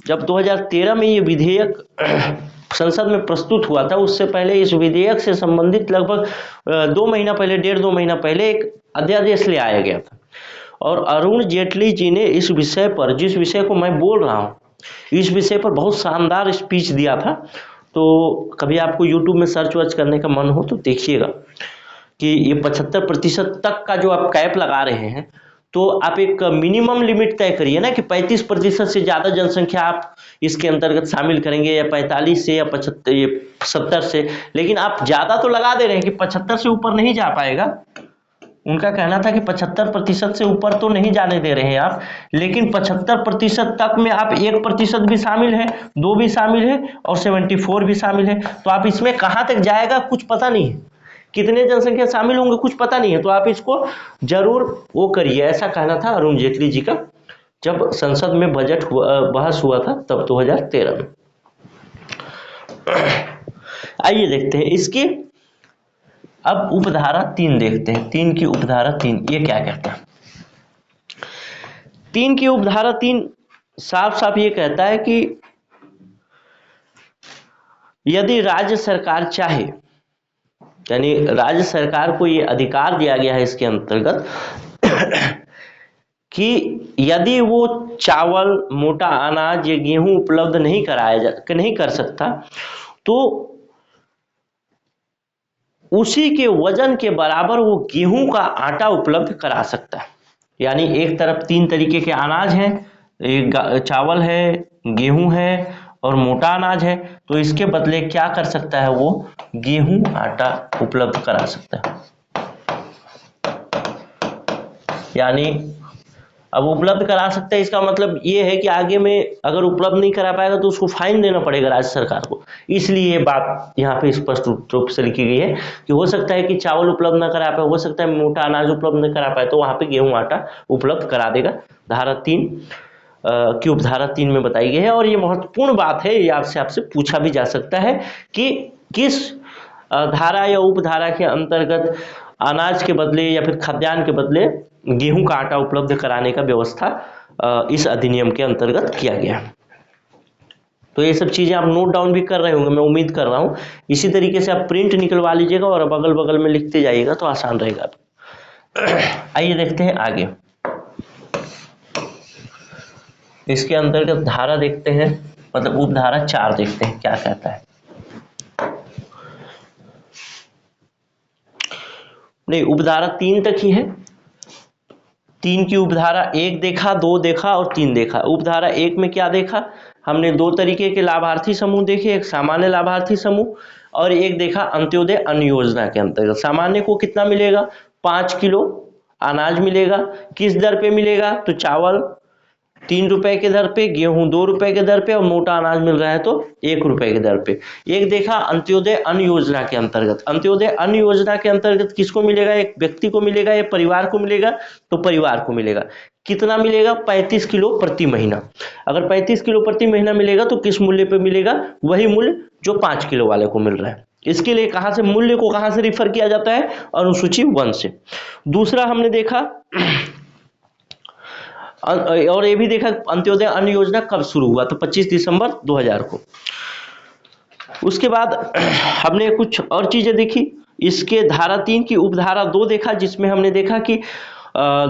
जब 2013 में ये विधेयक संसद में प्रस्तुत हुआ था, उससे पहले इस विधेयक से संबंधित लगभग 2 महीना पहले, 1.5-2 महीना पहले एक अध्यादेश ले आया गया था। और अरुण जेटली जी ने इस विषय पर, जिस विषय को मैं बोल रहा हूँ, इस विषय पर बहुत शानदार स्पीच दिया था। तो कभी आपको यूट्यूब में सर्च वर्च करने का मन हो तो देखिएगा कि ये 75% तक का जो आप कैप लगा रहे हैं, तो आप एक मिनिमम लिमिट तय करिए ना कि 35% से ज्यादा जनसंख्या आप इसके अंतर्गत शामिल करेंगे, या 45 से, या 75, ये 70 से। लेकिन आप ज्यादा तो लगा दे रहे हैं कि 75 से ऊपर नहीं जा पाएगा। उनका कहना था कि 75% से ऊपर तो नहीं जाने दे रहे हैं आप, लेकिन 75% तक में आप 1% भी शामिल है, 2 भी शामिल है और 74 भी शामिल है, तो आप इसमें कहां तक जाएगा कुछ पता नहीं है, कितने जनसंख्या शामिल होंगे कुछ पता नहीं है, तो आप इसको जरूर वो करिए, ऐसा कहना था अरुण जेटली जी का जब संसद में बजट बहस हुआ था तब 2013 में। आइए देखते हैं इसकी अब उपधारा 3 देखते हैं। 3 की उपधारा 3 ये क्या कहता है? 3 की उपधारा 3 साफ साफ ये कहता है कि यदि राज्य सरकार चाहे, यानी राज्य सरकार को ये अधिकार दिया गया है इसके अंतर्गत कि यदि वो चावल, मोटा अनाज या गेहूं उपलब्ध नहीं कर सकता, तो उसी के वजन के बराबर वो गेहूं का आटा उपलब्ध करा सकता है। यानी एक तरफ 3 तरीके के अनाज हैं, एक चावल है, गेहूं है और मोटा अनाज है, तो इसके बदले क्या कर सकता है, वो गेहूं आटा उपलब्ध करा सकता है। यानी अब उपलब्ध करा सकता है, इसका मतलब ये है कि आगे में अगर उपलब्ध नहीं करा पाएगा तो उसको फाइन देना पड़ेगा राज्य सरकार को। इसलिए ये बात यहाँ पे स्पष्ट रूप से लिखी गई है कि हो सकता है कि चावल उपलब्ध न करा पाए, हो सकता है मोटा अनाज उपलब्ध न करा पाए, तो वहां पे गेहूं आटा उपलब्ध करा देगा। धारा 3 की उपधारा 3 में बताई गई है। और ये महत्वपूर्ण बात है, ये आपसे पूछा भी जा सकता है कि किस धारा या उपधारा के अंतर्गत अनाज के बदले या फिर खाद्यान्न के बदले गेहूं का आटा उपलब्ध कराने का व्यवस्था इस अधिनियम के अंतर्गत किया गया है। तो ये सब चीजें आप नोट डाउन भी कर रहे होंगे, मैं उम्मीद कर रहा हूं। इसी तरीके से आप प्रिंट निकलवा लीजिएगा और बगल बगल में लिखते जाइएगा तो आसान रहेगा। आइए देखते हैं आगे, इसके अंतर्गत धारा देखते हैं, मतलब उपधारा 4 देखते हैं क्या कहता है। नहीं, उपधारा 3 तक ही है। 3 की उपधारा 1 देखा, 2 देखा और 3 देखा। उपधारा 1 में क्या देखा हमने? 2 तरीके के लाभार्थी समूह देखे, एक सामान्य लाभार्थी समूह और एक देखा अंत्योदय अन्न योजना के अंतर्गत। सामान्य को कितना मिलेगा? 5 किलो अनाज मिलेगा। किस दर पे मिलेगा? तो चावल ₹3 के दर पे, गेहूं ₹2 के दर पे और मोटा अनाज मिल रहा है तो ₹1 के दर पे। एक देखा अंत्योदय अन्न योजना के अंतर्गत। अंत्योदय अन्न योजना के अंतर्गत किसको मिलेगा? एक व्यक्ति को मिलेगा, एक परिवार को मिलेगा। तो परिवार को मिलेगा, कितना मिलेगा? 35 किलो प्रति महीना। अगर 35 किलो प्रति महीना मिलेगा तो किस मूल्य पे मिलेगा? वही मूल्य जो 5 किलो वाले को मिल रहा है। इसके लिए कहां से मूल्य को कहां से रिफर किया जाता है? अनुसूची 1 से। दूसरा हमने देखा और ये भी देखा अंत्योदय अन्न योजना कब शुरू हुआ, तो 25 दिसंबर 2000 को। उसके बाद हमने कुछ और चीजें देखी। इसके धारा 3 की उपधारा 2 देखा, जिसमें हमने देखा कि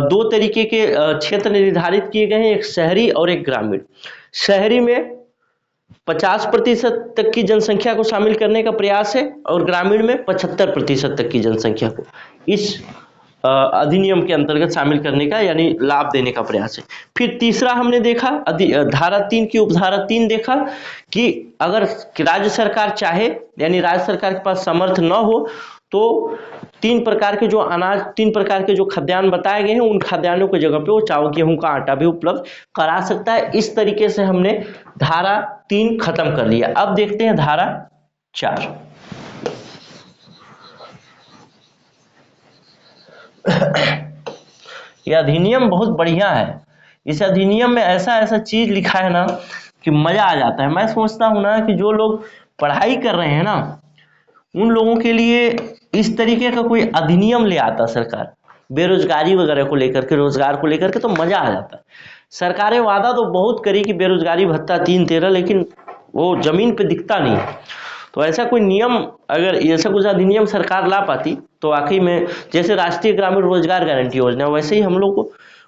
2 तरीके के क्षेत्र निर्धारित किए गए हैं, एक शहरी और एक ग्रामीण। शहरी में 50% तक की जनसंख्या को शामिल करने का प्रयास है और ग्रामीण में 75% तक की जनसंख्या को इस अधिनियम के अंतर्गत शामिल करने का यानी लाभ देने का प्रयास है। फिर तीसरा हमने देखा धारा 3 की उपधारा 3 देखा कि अगर राज्य सरकार चाहे यानी राज्य सरकार के पास समर्थ न हो तो 3 प्रकार के जो अनाज, 3 प्रकार के जो खाद्यान्न बताए गए हैं उन खाद्यान्नों की जगह पे वो चावल गेहूं का आटा भी उपलब्ध करा सकता है। इस तरीके से हमने धारा 3 खत्म कर लिया। अब देखते हैं धारा 4। यह अधिनियम बहुत बढ़िया है। इस अधिनियम में ऐसा ऐसा चीज लिखा है ना कि मजा आ जाता है। मैं सोचता हूं ना कि जो लोग पढ़ाई कर रहे हैं ना उन लोगों के लिए इस तरीके का कोई अधिनियम ले आता सरकार, बेरोजगारी वगैरह को लेकर के, रोजगार को लेकर के, तो मजा आ जाता। सरकारें वादा तो बहुत करी कि बेरोजगारी भत्ता 3-13, लेकिन वो जमीन पे दिखता नहीं। तो ऐसा कोई नियम, अगर ऐसा कुछ अधिनियम सरकार ला पाती तो वाकई में जैसे राष्ट्रीय ग्रामीण रोजगार गारंटी योजना, वैसे ही हम लोग को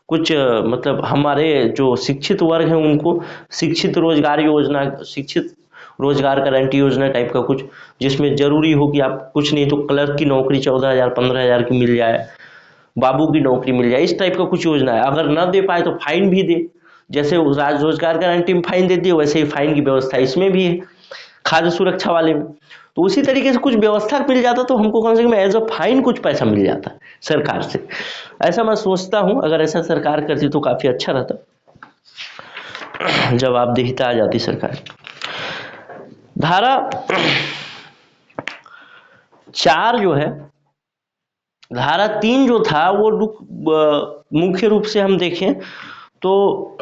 कुछ मतलब हमारे जो शिक्षित वर्ग हैं उनको शिक्षित रोजगार योजना, शिक्षित रोजगार गारंटी योजना टाइप का कुछ, जिसमें जरूरी हो कि आप कुछ नहीं तो क्लर्क की नौकरी 14,000 15,000 की मिल जाए, बाबू की नौकरी मिल जाए, इस टाइप का कुछ योजना है। अगर न दे पाए तो फाइन भी दे, जैसे राज्य रोजगार गारंटी में फाइन देती है वैसे ही फाइन की व्यवस्था इसमें भी है, खाद्य सुरक्षा वाले में। तो उसी तरीके से कुछ व्यवस्था मिल जाता तो हमको कम से कम एज अ फाइन कुछ पैसा मिल जाता सरकार से। ऐसा मैं सोचता हूं, अगर ऐसा सरकार करती तो काफी अच्छा रहता, जवाबदेहिता आ जाती सरकार। धारा 4 जो है, धारा 3 जो था वो मुख्य रूप से हम देखें तो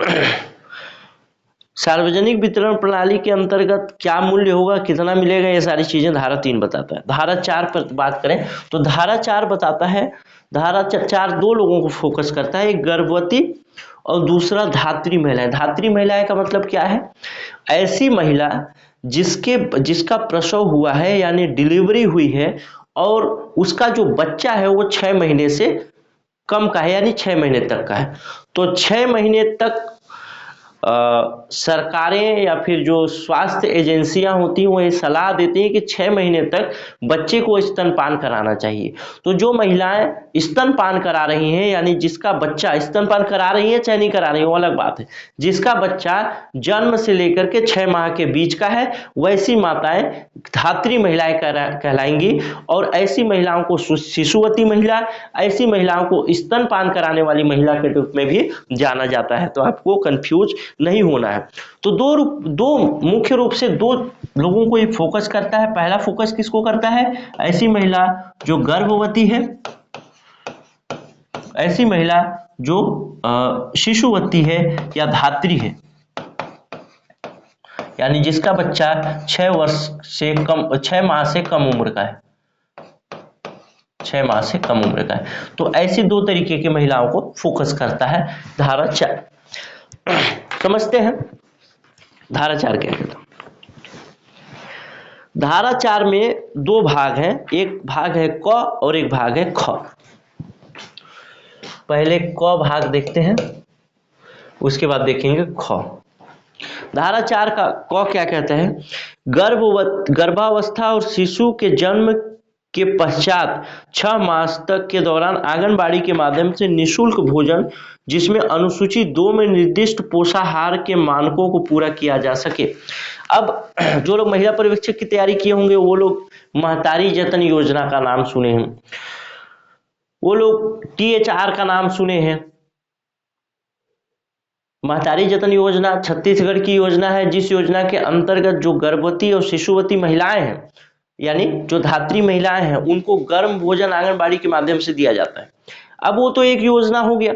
सार्वजनिक वितरण प्रणाली के अंतर्गत क्या मूल्य होगा, कितना मिलेगा, ये सारी चीजें धारा 3 बताता है। धारा 4 पर बात करें तो धारा 4 बताता है, धारा 4 2 लोगों को फोकस करता है, एक गर्भवती और दूसरा धात्री महिलाएं। धात्री महिलाएं का मतलब क्या है? ऐसी महिला जिसका प्रसव हुआ है यानी डिलीवरी हुई है और उसका जो बच्चा है वो 6 महीने से कम का है यानी 6 महीने तक का है। तो 6 महीने तक सरकारें या फिर जो स्वास्थ्य एजेंसियां होती हैं वो ये सलाह देती हैं कि 6 महीने तक बच्चे को स्तनपान कराना चाहिए। तो जो महिलाएं स्तनपान करा रही हैं यानी जिसका बच्चा, स्तनपान करा रही है चाहे नहीं करा रही है वो अलग बात है, जिसका बच्चा जन्म से लेकर के 6 माह के बीच का है वैसी माताएं धात्री महिलाएं कहलाएंगी। और ऐसी महिलाओं को शिशुवती महिला, ऐसी महिलाओं को स्तनपान कराने वाली महिला के रूप में भी जाना जाता है। तो आपको कंफ्यूज नहीं होना है। तो दो मुख्य रूप से 2 लोगों को ये फोकस करता है। पहला फोकस किसको करता है? ऐसी महिला जो गर्भवती है, ऐसी महिला जो शिशुवती है या धात्री है, यानी जिसका बच्चा 6 माह से कम उम्र का है, 6 माह से कम उम्र का है। तो ऐसी 2 तरीके की महिलाओं को फोकस करता है धारा 4। समझते हैं धारा 4 क्या कहता है। धारा 4 में 2 भाग हैं, एक भाग है क और एक भाग है ख। पहले क भाग देखते हैं, उसके बाद देखेंगे ख। धारा 4 का क क्या कहता है? गर्भावस्था और शिशु के जन्म के पश्चात 6 मास तक के दौरान आंगनबाड़ी के माध्यम से निःशुल्क भोजन, जिसमें अनुसूची 2 में निर्दिष्ट पोषाहार के मानकों को पूरा किया जा सके। अब जो लोग महिला पर्यवेक्षक की तैयारी किए होंगे वो लोग महतारी जतन योजना का नाम सुने हैं, वो लोग THR का नाम सुने हैं, महतारी जतन योजना छत्तीसगढ़ की योजना है, जिस योजना के अंतर्गत जो गर्भवती और शिशुवती महिलाएं हैं, यानी जो धात्री महिलाएं हैं, उनको गर्म भोजन आंगनबाड़ी के माध्यम से दिया जाता है। अब वो तो एक योजना हो गया।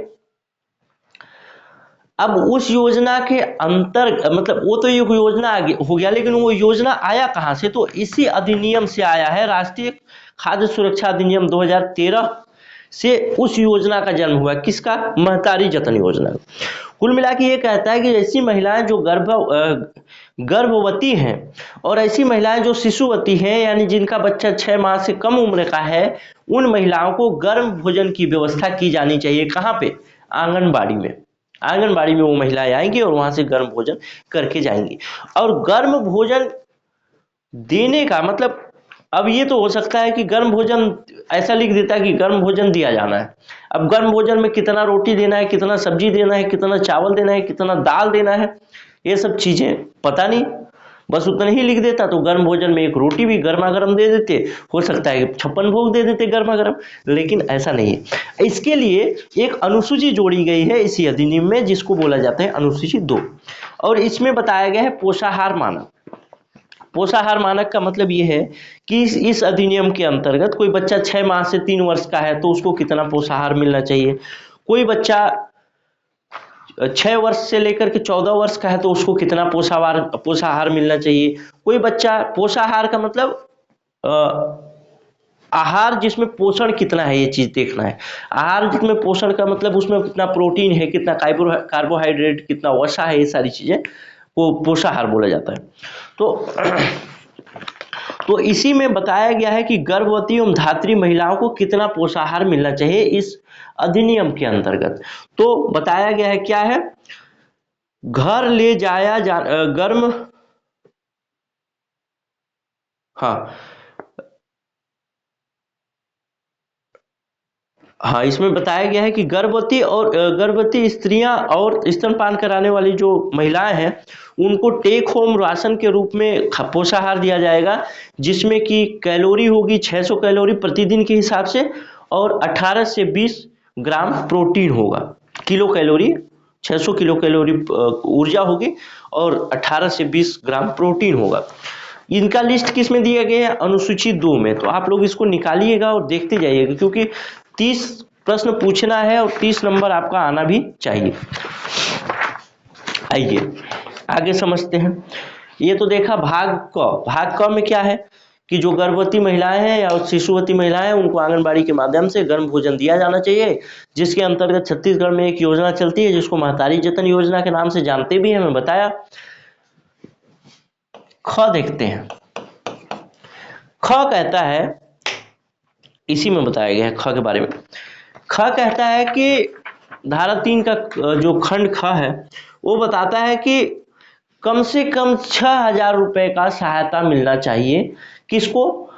अब उस योजना के अंतर मतलब वो तो एक योजना हो गया, लेकिन वो योजना आया कहाँ से? तो इसी अधिनियम से आया है। राष्ट्रीय खाद्य सुरक्षा अधिनियम 2013 से उस योजना का जन्म हुआ। किसका? महतारी जतन योजना। कुल मिला के ये कहता है कि ऐसी महिलाएं जो गर्भवती हैं और ऐसी महिलाएं जो शिशुवती हैं, यानी जिनका बच्चा 6 माह से कम उम्र का है, उन महिलाओं को गर्म भोजन की व्यवस्था की जानी चाहिए। कहाँ पे? आंगनबाड़ी में। आंगनबाड़ी में वो महिलाएं आएंगी और वहां से गर्म भोजन करके जाएंगी। और गर्म भोजन देने का मतलब, अब ये तो हो सकता है कि गर्म भोजन ऐसा लिख देता है कि गर्म भोजन दिया जाना है। अब गर्म भोजन में कितना रोटी देना है, कितना सब्जी देना है, कितना चावल देना है, कितना दाल देना है, ये सब चीजें पता नहीं, बस उतना ही लिख देता। तो गर्म भोजन में एक रोटी भी गर्मा गर्म दे देते, हो सकता है कि 56 भोग दे देते गर्मा गर्म, लेकिन ऐसा नहीं है। इसके लिए एक अनुसूची जोड़ी गई है इसी अधिनियम में, जिसको बोला जाता है अनुसूची 2, और इसमें बताया गया है पोषाहार मानक। पोषाहार मानक का मतलब ये है कि इस अधिनियम के अंतर्गत कोई बच्चा 6 माह से 3 वर्ष का है तो उसको कितना पोषाहार मिलना चाहिए, कोई बच्चा 6 वर्ष से लेकर के 14 वर्ष का है तो उसको कितना पोषाहार मिलना चाहिए, कोई बच्चा, पोषाहार का मतलब आहार जिसमें पोषण कितना है, ये चीज देखना है। आहार जिसमें पोषण का मतलब उसमें कितना प्रोटीन है, कितना कार्बोहाइड्रेट, कितना वसा है, ये सारी चीजें वो पोषाहार बोला जाता है। तो इसी में बताया गया है कि गर्भवती एवं धात्री महिलाओं को कितना पोषाहार मिलना चाहिए इस अधिनियम के अंतर्गत। तो बताया गया है क्या है, घर ले जाया गर्म, हाँ, इसमें बताया गया है कि गर्भवती स्त्रियां और स्तनपान कराने वाली जो महिलाएं हैं, उनको टेक होम राशन के रूप में पोषाहार दिया जाएगा, जिसमें कि कैलोरी होगी 600 कैलोरी प्रतिदिन के हिसाब से, और 18 से 20 ग्राम प्रोटीन होगा। किलो कैलोरी, 600 किलो कैलोरी ऊर्जा होगी और 18 से 20 ग्राम प्रोटीन होगा। इनका लिस्ट किस में दिया गया है? अनुसूची 2 में। तो आप लोग इसको निकालिएगा और देखते जाइएगा, क्योंकि 30 प्रश्न पूछना है और 30 नंबर आपका आना भी चाहिए। आइए आगे समझते हैं। ये तो देखा भाग क में क्या है कि जो गर्भवती महिलाएं हैं या शिशुवती महिलाएं हैं, उनको आंगनबाड़ी के माध्यम से गर्म भोजन दिया जाना चाहिए, जिसके अंतर्गत छत्तीसगढ़ में एक योजना चलती है जिसको महतारी जतन योजना के नाम से जानते भी हैं, मैं बताया। ख देखते हैं। ख कहता है, इसी में बताया गया है ख के बारे में। ख कहता है कि धारा 3 का जो खंड ख है वो बताता है कि कम से कम 6,000 रुपए का सहायता मिलना चाहिए। किसको?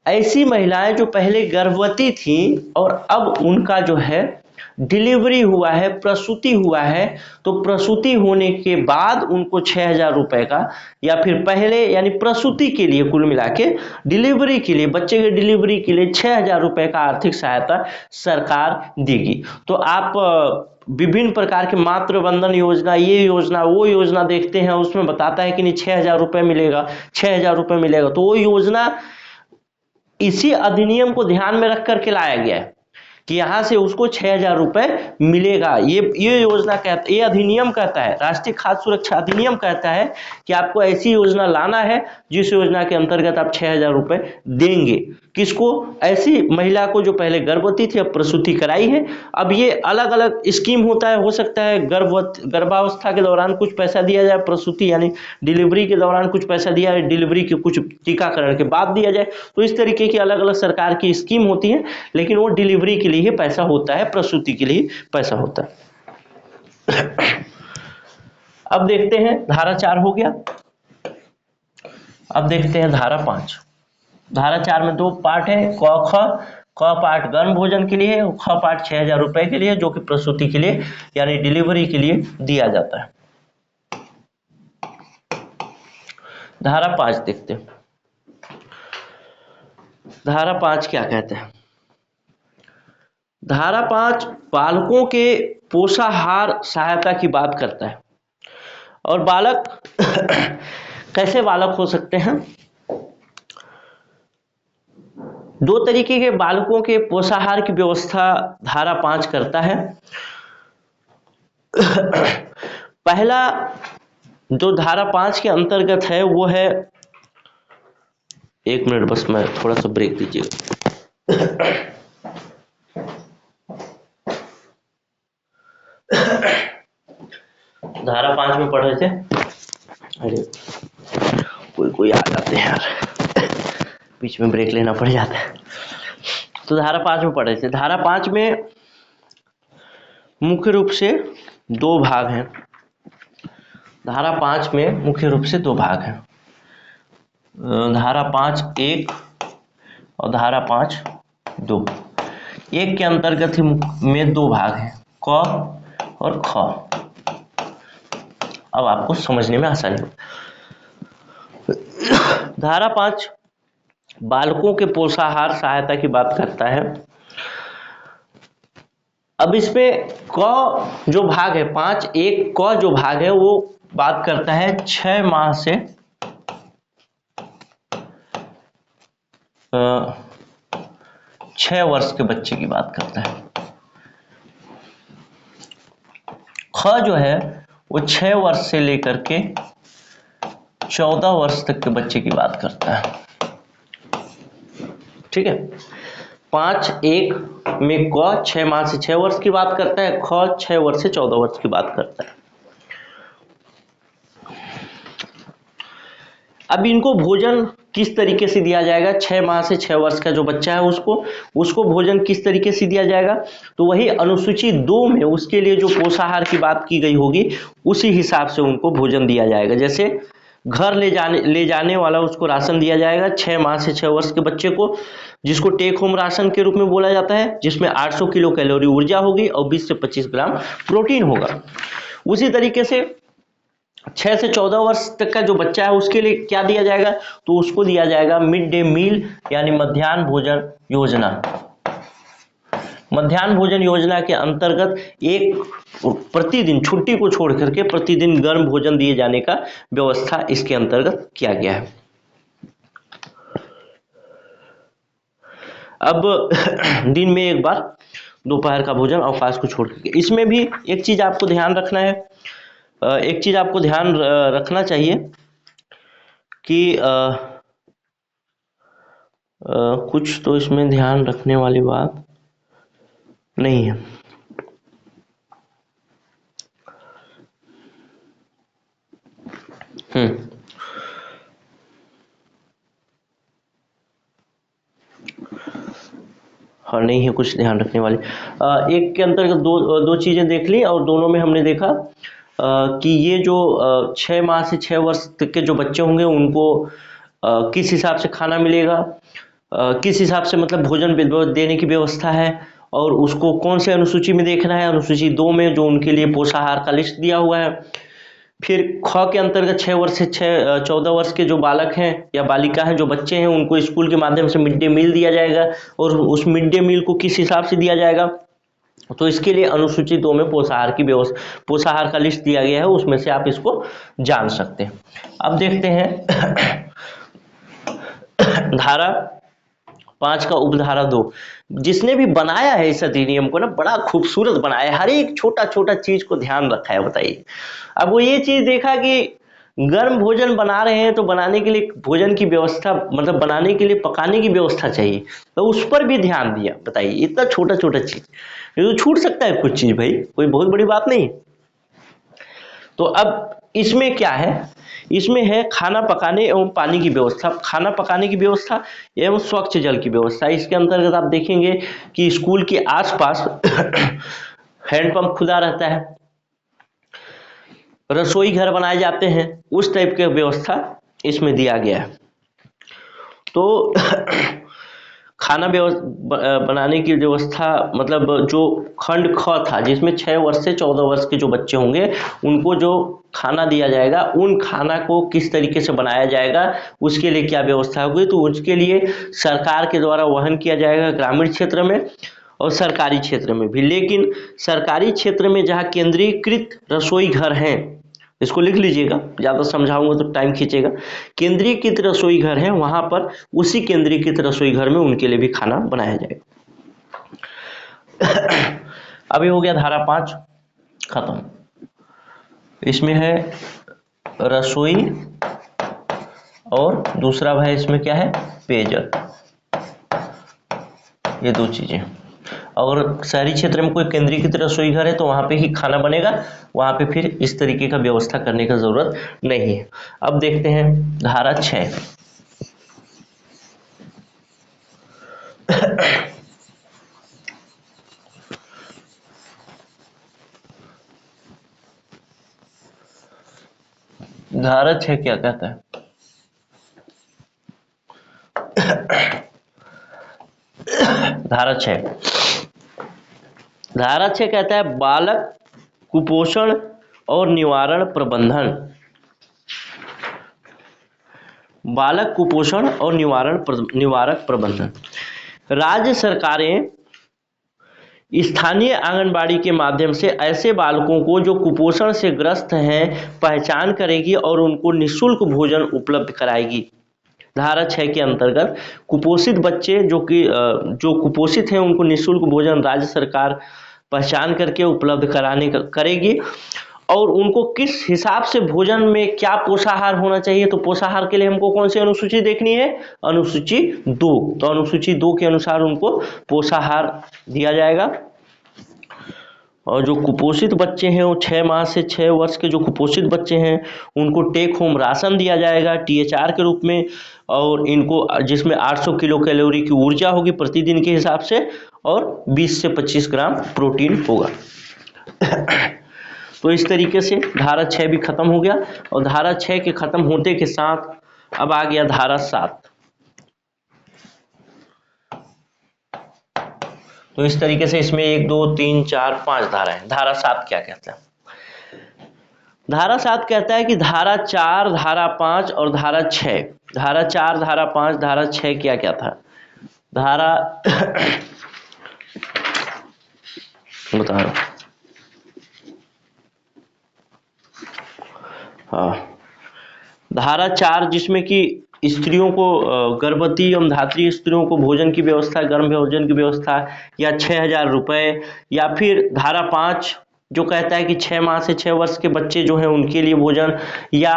ऐसी महिलाएं जो पहले गर्भवती थी और अब उनका जो है डिलीवरी हुआ है, प्रसूति हुआ है, तो प्रसूति होने के बाद उनको 6,000 रुपए का, या फिर पहले यानी प्रसूति के लिए, कुल मिला के डिलीवरी के लिए, बच्चे के डिलीवरी के लिए 6,000 रुपए का आर्थिक सहायता सरकार देगी। तो आप विभिन्न प्रकार के मातृ वंदन योजना, ये योजना, वो योजना देखते हैं, उसमें बताता है कि नहीं 6,000 रुपए मिलेगा, 6,000 रुपए मिलेगा। तो वो योजना इसी अधिनियम को ध्यान में रख करके लाया गया है कि यहां से उसको 6,000 रुपए मिलेगा। ये योजना कहता, ये अधिनियम कहता है, राष्ट्रीय खाद्य सुरक्षा अधिनियम कहता है कि आपको ऐसी योजना लाना है जिस योजना के अंतर्गत आप 6,000 रुपए देंगे। किसको? ऐसी महिला को जो पहले गर्भवती थी, अब प्रसूति कराई है। अब ये अलग अलग स्कीम होता है, हो सकता है गर्भावस्था के दौरान कुछ पैसा दिया जाए, प्रसूति यानी डिलीवरी के दौरान कुछ पैसा दिया जाए, डिलीवरी के कुछ टीकाकरण के बाद दिया जाए। तो इस तरीके की अलग अलग सरकार की स्कीम होती है, लेकिन वो डिलीवरी के लिए पैसा होता है, प्रसूति के लिए पैसा होता है। अब देखते हैं, धारा 4 हो गया। अब देखते हैं धारा 5। धारा 4 में 2 पार्ट है, क ख। क पार्ट गर्म भोजन के लिए, ख पार्ट 6,000 रुपए के लिए, जो कि प्रसूति के लिए यानी डिलीवरी के लिए दिया जाता है। धारा 5 देखते हैं। धारा 5 क्या कहते हैं? धारा 5 बालकों के पोषाहार सहायता की बात करता है। और बालक कैसे बालक हो सकते हैं? दो तरीके के बालकों के पोषाहार की व्यवस्था धारा 5 करता है। पहला जो धारा 5 के अंतर्गत है वो है, एक मिनट बस, मैं थोड़ा सा ब्रेक दीजिएगा। धारा 5 में पढ़ रहे थे, अरे कोई आ जाते हैं यार, बीच में ब्रेक लेना पड़ जाता है। तो धारा 5 में पढ़ रहे थे। धारा 5 में मुख्य रूप से दो भाग हैं। धारा 5 में मुख्य रूप से दो भाग हैं, धारा 5(1) और धारा 5(2). एक के अंतर्गत ही में दो भाग हैं, क और ख। अब आपको समझने में आसानी हो। धारा 5 बालकों के पोषाहार सहायता की बात करता है। अब इसमें क जो भाग है, 5(1) क जो भाग है वो बात करता है 6 माह से 6 वर्ष के बच्चे की बात करता है। ख जो है वो 6 वर्ष से लेकर के 14 वर्ष तक के बच्चे की बात करता है। ठीक है, 5(1) में क 6 माह से 6 वर्ष की बात करता है, ख 6 वर्ष से 14 वर्ष की बात करता है। अब इनको भोजन किस तरीके से दिया जाएगा? 6 माह से 6 वर्ष का जो बच्चा है उसको भोजन किस तरीके से दिया जाएगा? तो वही अनुसूची 2 में उसके लिए जो पोषाहार की बात की गई होगी उसी हिसाब से उनको भोजन दिया जाएगा। जैसे घर ले जाने वाला उसको राशन दिया जाएगा 6 माह से 6 वर्ष के बच्चे को, जिसको टेक होम राशन के रूप में बोला जाता है, जिसमें 800 किलो कैलोरी ऊर्जा होगी और 20 से 25 ग्राम प्रोटीन होगा। उसी तरीके से 6 से 14 वर्ष तक का जो बच्चा है उसके लिए क्या दिया जाएगा? तो उसको दिया जाएगा मिड डे मील यानी मध्याह्न भोजन योजना। मध्याह्न भोजन योजना के अंतर्गत एक प्रतिदिन छुट्टी को छोड़ करके प्रतिदिन गर्म भोजन दिए जाने का व्यवस्था इसके अंतर्गत किया गया है। अब दिन में एक बार दोपहर का भोजन अवकाश को छोड़ करके। इसमें भी एक चीज आपको ध्यान रखना है, एक चीज आपको ध्यान रखना चाहिए कि कुछ तो इसमें ध्यान रखने वाली बात नहीं है। हाँ, नहीं है कुछ ध्यान रखने वाली। एक के अंतर्गत दो चीजें देख ली और दोनों में हमने देखा कि ये जो 6 माह से 6 वर्ष तक के जो बच्चे होंगे उनको किस हिसाब से खाना मिलेगा, किस हिसाब से मतलब भोजन देने की व्यवस्था है, और उसको कौन से अनुसूची में देखना है? अनुसूची 2 में जो उनके लिए पोषाहार का लिस्ट दिया हुआ है। फिर ख के अंतर्गत 6 वर्ष से 14 वर्ष के जो बालक हैं या बालिका हैं, जो बच्चे हैं, उनको स्कूल के माध्यम से मिड डे मील दिया जाएगा। और उस मिड डे मील को किस हिसाब से दिया जाएगा? तो इसके लिए अनुसूची 2 में पोषाहार का लिस्ट दिया गया है, उसमें से आप इसको जान सकते हैं। अब देखते हैं धारा 5 का उपधारा 2। जिसने भी बनाया है इस अधिनियम को ना, बड़ा खूबसूरत बनाया है, हर एक छोटा छोटा चीज को ध्यान रखा है। बताइए, अब वो ये चीज देखा कि गर्म भोजन बना रहे हैं तो बनाने के लिए भोजन की व्यवस्था, मतलब बनाने के लिए पकाने की व्यवस्था चाहिए, तो उस पर भी ध्यान दिया। बताइए, इतना छोटा छोटा चीज, ये तो छूट सकता है कुछ चीज भाई, कोई बहुत बड़ी बात नहीं। तो अब इसमें क्या है? इसमें है खाना पकाने एवं पानी की व्यवस्था, खाना पकाने की व्यवस्था एवं स्वच्छ जल की व्यवस्था। इसके अंतर्गत आप देखेंगे कि स्कूल के आसपास हैंडपंप खुदा रहता है, रसोई घर बनाए जाते हैं, उस टाइप की व्यवस्था इसमें दिया गया है। तो खाना बनाने की व्यवस्था, मतलब जो खंड ख था जिसमें 6 वर्ष से 14 वर्ष के जो बच्चे होंगे उनको जो खाना दिया जाएगा, उन खाना को किस तरीके से बनाया जाएगा, उसके लिए क्या व्यवस्था होगी, तो उसके लिए सरकार के द्वारा वहन किया जाएगा ग्रामीण क्षेत्र में। और सरकारी क्षेत्र में भी। लेकिन सरकारी क्षेत्र में जहाँ केंद्रीकृत रसोई घर हैं, इसको लिख लीजिएगा, ज़्यादा समझाऊंगा तो टाइम खींचेगा। केंद्रीकृत रसोई घर हैं, वहाँ पर उसी केंद्रीकृत रसोई घर में उनके लिए भी खाना बनाया जाएगा। अभी हो गया धारा 5 खत्म। इसमें है रसोई और दूसरा भाई इसमें क्या है, पेयजल, ये दो चीजें। अगर शहरी क्षेत्र में कोई केंद्रीकृत रसोई घर है तो वहां पे ही खाना बनेगा, वहां पे फिर इस तरीके का व्यवस्था करने की जरूरत नहीं है। अब देखते हैं धारा 6। धारा 6 क्या कहता है? धारा 6 कहता है बालक कुपोषण और निवारण प्रबंधन। बालक कुपोषण और निवारक प्रबंधन। राज्य सरकारें स्थानीय आंगनबाड़ी के माध्यम से ऐसे बालकों को जो कुपोषण से ग्रस्त हैं पहचान करेगी और उनको निःशुल्क भोजन उपलब्ध कराएगी। धारा 6 के अंतर्गत कुपोषित बच्चे जो कुपोषित हैं उनको निःशुल्क भोजन राज्य सरकार पहचान करके उपलब्ध करेगी। और उनको किस हिसाब से भोजन में क्या पोषाहार होना चाहिए, तो पोषाहार के लिए हमको कौन सी अनुसूची देखनी है, अनुसूची 2। तो अनुसूची 2 के अनुसार उनको पोषाहार दिया जाएगा। और जो कुपोषित बच्चे हैं वो 6 माह से 6 वर्ष के जो कुपोषित बच्चे हैं उनको टेक होम राशन दिया जाएगा THR के रूप में, और इनको जिसमें 800 किलो कैलोरी की ऊर्जा होगी प्रतिदिन के हिसाब से और 20 से 25 ग्राम प्रोटीन होगा। तो इस तरीके से धारा 6 भी खत्म हो गया। और धारा 6 के खत्म होते के साथ अब आ गया धारा 7। तो इस तरीके से इसमें 1 2 3 4 5 धारा है। धारा 7 क्या कहता है? धारा 7 कहता है कि धारा 4, धारा 5 और धारा 6, धारा 4, धारा 5, धारा 6 क्या था? धारा बता रहा हूं, हाँ, धारा 4 जिसमें कि स्त्रियों को गर्भवती एवं धात्री स्त्रियों को भोजन की व्यवस्था, गर्म भोजन की व्यवस्था या 6,000 रुपये, या फिर धारा 5 जो कहता है कि 6 माह से 6 वर्ष के बच्चे जो हैं उनके लिए भोजन, या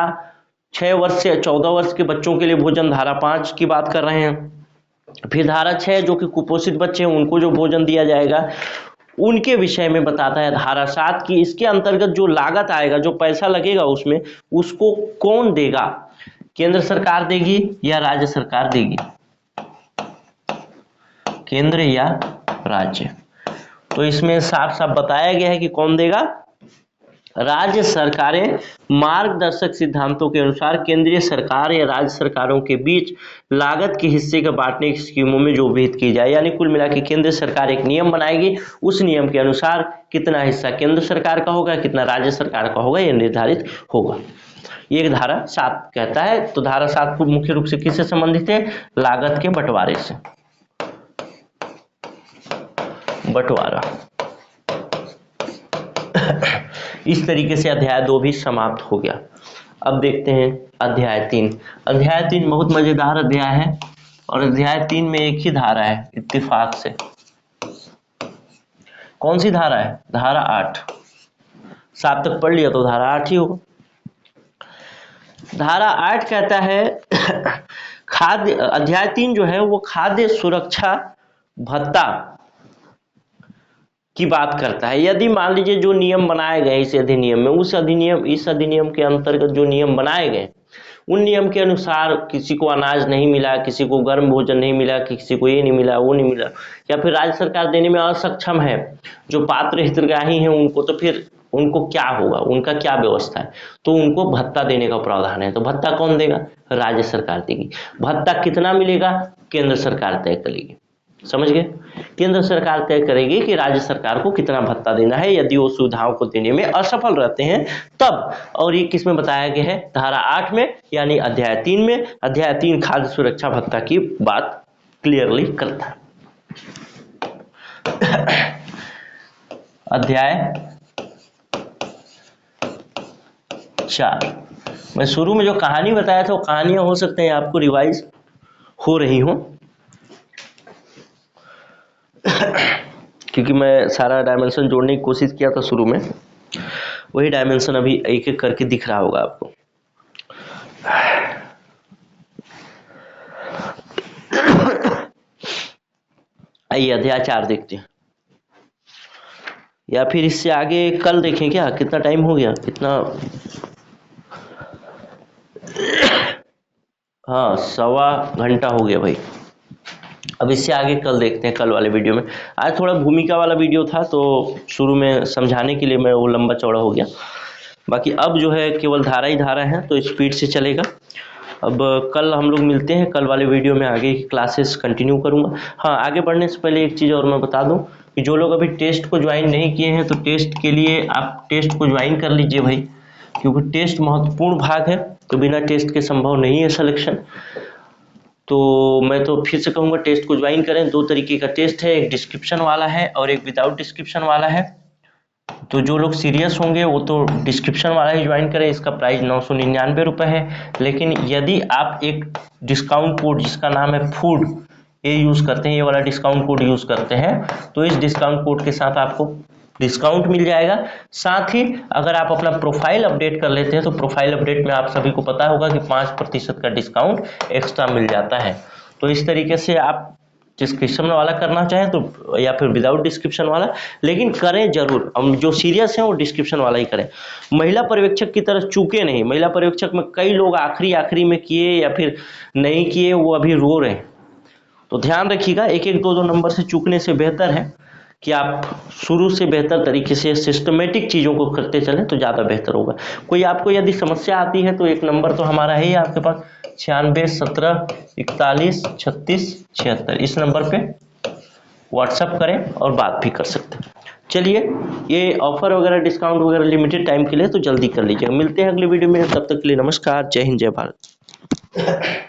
6 वर्ष से 14 वर्ष के बच्चों के लिए भोजन, धारा 5 की बात कर रहे हैं। फिर धारा 6 जो कि कुपोषित बच्चे हैं उनको जो भोजन दिया जाएगा उनके विषय में बताता है धारा 7 की इसके अंतर्गत जो लागत आएगा, जो पैसा लगेगा उसमें, उसको कौन देगा, केंद्र सरकार देगी या राज्य सरकार देगी, केंद्र या राज्य। तो इसमें साफ साफ बताया गया है कि कौन देगा, राज्य सरकारें मार्गदर्शक सिद्धांतों के अनुसार केंद्रीय सरकार या राज्य सरकारों के बीच लागत के हिस्से का बांटने की स्कीमों में जो विहित की जाए। यानी कुल मिला के केंद्र सरकार एक नियम बनाएगी, उस नियम के अनुसार कितना हिस्सा केंद्र सरकार का होगा, कितना राज्य सरकार का होगा, यह निर्धारित होगा। ये धारा 7 कहता है। तो धारा 7 को मुख्य रूप से किससे संबंधित है, लागत के बंटवारे से, बंटवारा। इस तरीके से अध्याय 2 भी समाप्त हो गया। अब देखते हैं अध्याय 3। अध्याय 3 बहुत मजेदार अध्याय है और अध्याय 3 में एक ही धारा है इत्तेफाक से। कौन सी धारा है, धारा 8। 7 तक पढ़ लिया तो धारा 8 ही होगा। धारा 8 कहता है खाद्य, अध्याय 3 जो है वो खाद्य सुरक्षा भत्ता की बात करता है। यदि मान लीजिए जो नियम बनाए गए इस अधिनियम में, इस अधिनियम के अंतर्गत जो नियम बनाए गए उन नियम के अनुसार किसी को अनाज नहीं मिला, किसी को गर्म भोजन नहीं मिला, किसी को ये नहीं मिला, वो नहीं मिला, या फिर राज्य सरकार देने में असक्षम है, जो पात्र हितग्राही हैं उनको, तो फिर उनको क्या होगा, उनका क्या व्यवस्था है, तो उनको भत्ता देने का प्रावधान है। तो भत्ता कौन देगा, राज्य सरकार देगी। भत्ता कितना मिलेगा, केंद्र सरकार तय करेगी। समझ गए, केंद्र सरकार तय करेगी कि राज्य सरकार को कितना भत्ता देना है यदि वो सुविधाओं को देने में असफल रहते हैं तब। और ये किस में बताया गया है, धारा 8 में, यानी अध्याय 3 में। अध्याय 3 खाद्य सुरक्षा भत्ता की बात क्लियरली करता है। अध्याय 4। मैं शुरू में जो कहानी बताया था वो कहानियां हो सकते हैं आपको रिवाइज हो रही हो, क्योंकि मैं सारा डायमेंशन जोड़ने की कोशिश किया था शुरू में, वही डायमेंशन अभी एक एक करके दिख रहा होगा आपको। आइए अध्याय 4 देखते हैं, या फिर इससे आगे कल देखें क्या? कितना टाइम हो गया? कितना? हाँ, 1.25 घंटा हो गया भाई। अब इससे आगे कल देखते हैं, कल वाले वीडियो में। आज थोड़ा भूमिका वाला वीडियो था तो शुरू में समझाने के लिए मैं वो लंबा चौड़ा हो गया। बाकी अब जो है केवल धारा ही धारा है तो स्पीड से चलेगा। अब कल हम लोग मिलते हैं, कल वाले वीडियो में आगे की क्लासेस कंटिन्यू करूँगा। हाँ, आगे बढ़ने से पहले एक चीज़ और मैं बता दूं कि जो लोग अभी टेस्ट को ज्वाइन नहीं किए हैं तो टेस्ट के लिए आप टेस्ट को ज्वाइन कर लीजिए भाई, क्योंकि टेस्ट महत्वपूर्ण भाग है, तो बिना टेस्ट के संभव नहीं है सिलेक्शन। तो मैं तो फिर से कहूँगा टेस्ट को ज्वाइन करें। 2 तरीके का टेस्ट है, एक डिस्क्रिप्शन वाला है और एक विदाउट डिस्क्रिप्शन वाला है। तो जो लोग सीरियस होंगे वो तो डिस्क्रिप्शन वाला ही ज्वाइन करें, इसका प्राइस 999 रुपये है। लेकिन यदि आप एक डिस्काउंट कोड जिसका नाम है फूड ये यूज़ करते हैं, ये वाला डिस्काउंट कोड यूज़ करते हैं, तो इस डिस्काउंट कोड के साथ आपको डिस्काउंट मिल जाएगा। साथ ही अगर आप अपना प्रोफाइल अपडेट कर लेते हैं तो प्रोफाइल अपडेट में आप सभी को पता होगा कि 5% का डिस्काउंट एक्स्ट्रा मिल जाता है। तो इस तरीके से आप डिस्क्रिप्शन वाला करना चाहें तो, या फिर विदाउट डिस्क्रिप्शन वाला, लेकिन करें जरूर। हम जो सीरियस हैं वो डिस्क्रिप्शन वाला ही करें। महिला पर्यवेक्षक की तरह चूके नहीं। महिला पर्यवेक्षक में कई लोग आखिरी में किए या फिर नहीं किए, वो अभी रो रहे हैं। तो ध्यान रखिएगा, 1-1, 2-2 नंबर से चूकने से बेहतर है कि आप शुरू से बेहतर तरीके से सिस्टमेटिक चीज़ों को करते चलें तो ज़्यादा बेहतर होगा। कोई आपको यदि समस्या आती है तो एक नंबर तो हमारा है ही आपके पास, 96 17 41 36 76। इस नंबर पे व्हाट्सएप करें और बात भी कर सकते हैं। चलिए, ये ऑफर वगैरह डिस्काउंट वगैरह लिमिटेड टाइम के लिए तो जल्दी कर लीजिएगा। मिलते हैं अगले वीडियो में, तब तक के लिए नमस्कार, जय हिंद, जय भारत।